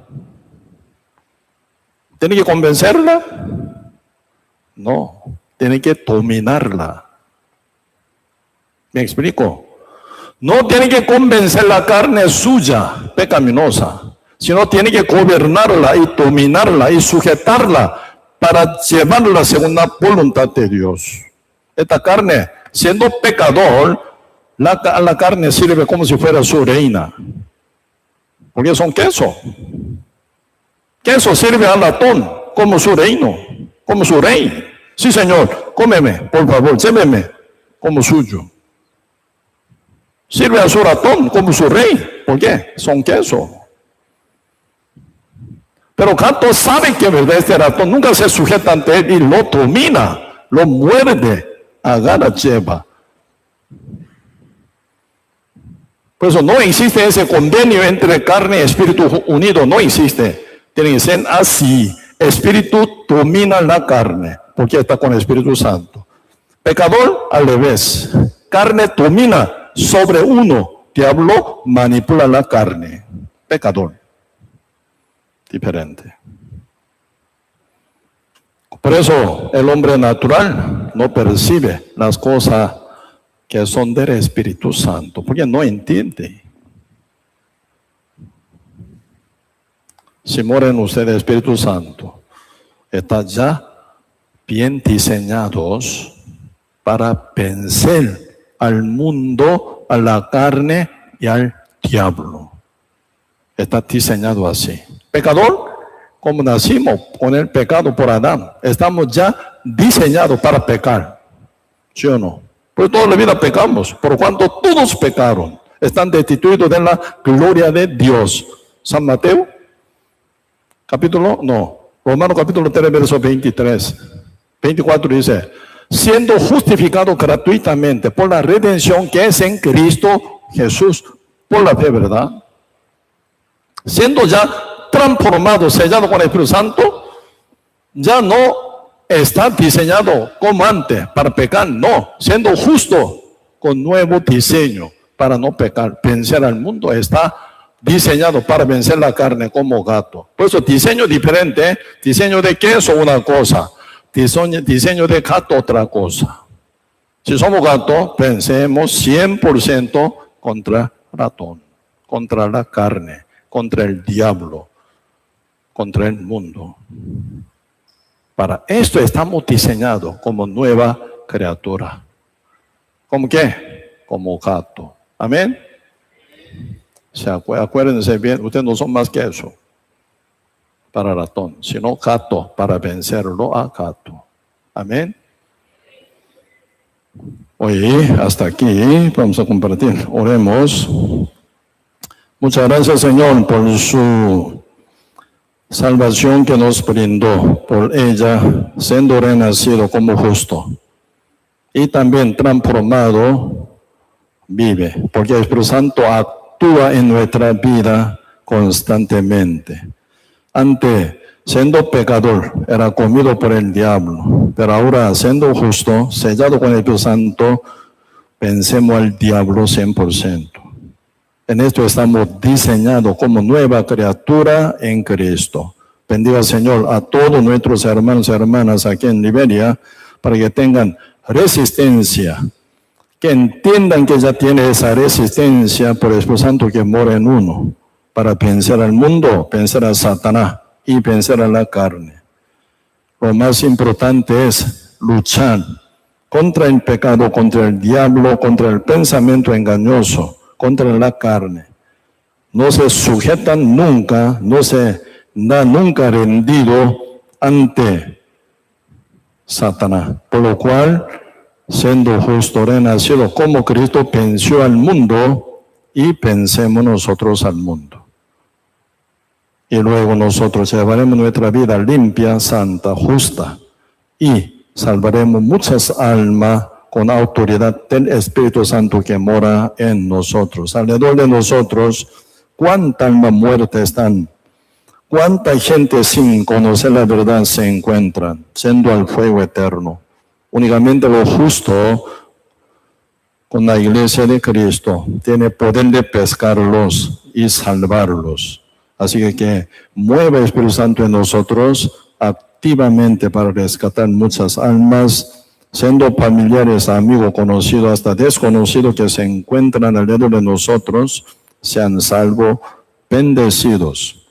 ¿Tiene que convencerla? No, tiene que dominarla. ¿Me explico? No tiene que convencer la carne suya, pecaminosa, sino tiene que gobernarla y dominarla y sujetarla para llevarla según la voluntad de Dios. Esta carne, siendo pecador, la carne sirve como si fuera su reina. Porque son queso. Queso sirve al latón como su reino, como su rey. Sí, Señor, cómeme, por favor, lléveme como suyo. Sirve a su ratón como su rey. ¿Por qué? Son queso. Pero gato sabe que este ratón nunca se sujeta ante él y lo domina, lo muerde, agarra, lleva. Por eso no existe ese convenio entre carne y espíritu unido, no existe. Tiene que ser así. Espíritu domina la carne, porque está con el Espíritu Santo. Pecador, al revés. Carne domina sobre uno. Diablo manipula la carne. Pecador. Diferente. Por eso el hombre natural no percibe las cosas que son del Espíritu Santo, porque no entiende. Si mueren ustedes Espíritu Santo, están ya bien diseñados para vencer al mundo, a la carne y al diablo. Está diseñado así. Pecador, como nacimos con el pecado por Adán, estamos ya diseñados para pecar. ¿Sí o no? Pues toda la vida pecamos, por cuanto todos pecaron, están destituidos de la gloria de Dios. San Mateo, Romanos capítulo 3, verso 24 dice: siendo justificado gratuitamente por la redención que es en Cristo Jesús, por la fe, ¿verdad? Siendo ya transformado, sellado con el Espíritu Santo, ya no está diseñado como antes para pecar, no, siendo justo con nuevo diseño para no pecar, vencer al mundo, está diseñado para vencer la carne como gato. Por eso diseño diferente, diseño de queso una cosa, diseño de gato otra cosa. Si somos gato, pensemos 100% contra ratón, contra la carne, contra el diablo, contra el mundo. Para esto estamos diseñados como nueva criatura. ¿Cómo qué? Como gato. Amén. Acuérdense bien, ustedes no son más que eso para ratón, sino gato para vencerlo a gato. Amén. Hoy hasta aquí vamos a compartir. Oremos. Muchas gracias, Señor, por su salvación que nos brindó, por ella siendo renacido como justo y también transformado vive, porque el Espíritu Santo actúa en nuestra vida constantemente. Antes, siendo pecador, era comido por el diablo, pero ahora, siendo justo, sellado con el Espíritu Santo, vencemos al diablo 100%. En esto estamos diseñados como nueva criatura en Cristo. Bendiga, Señor, a todos nuestros hermanos y hermanas aquí en Liberia, para que tengan resistencia, que entiendan que ya tiene esa resistencia por el Espíritu Santo que mora en uno, para vencer al mundo, vencer a Satanás y vencer a la carne. Lo más importante es luchar contra el pecado, contra el diablo, contra el pensamiento engañoso, contra la carne. No se sujetan nunca, no se da nunca rendido ante Satanás. Por lo cual, siendo justo renacido como Cristo, venció al mundo y vencemos nosotros al mundo. Y luego nosotros llevaremos nuestra vida limpia, santa, justa y salvaremos muchas almas con autoridad del Espíritu Santo que mora en nosotros. Alrededor de nosotros, ¿cuánta alma muerta están? ¿Cuánta gente sin conocer la verdad se encuentran, siendo al fuego eterno? Únicamente lo justo con la iglesia de Cristo tiene poder de pescarlos y salvarlos. Así que mueve el Espíritu Santo en nosotros activamente para rescatar muchas almas, siendo familiares, amigos, conocidos, hasta desconocidos que se encuentran alrededor de nosotros, sean salvos, bendecidos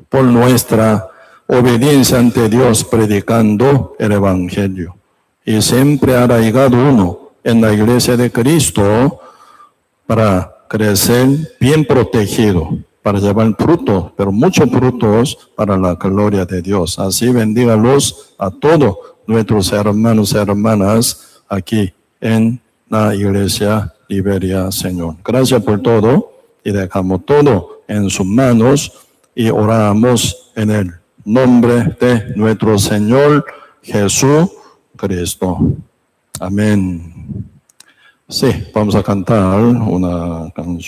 por nuestra obediencia ante Dios, predicando el Evangelio. Y siempre ha arraigado uno en la iglesia de Cristo para crecer bien protegido, para llevar fruto, pero muchos frutos para la gloria de Dios. Así bendígalos a todos nuestros hermanos y hermanas aquí en la iglesia Liberia, Señor. Gracias por todo y dejamos todo en sus manos y oramos en el nombre de nuestro Señor Jesucristo. Amén. Sí, vamos a cantar una canción.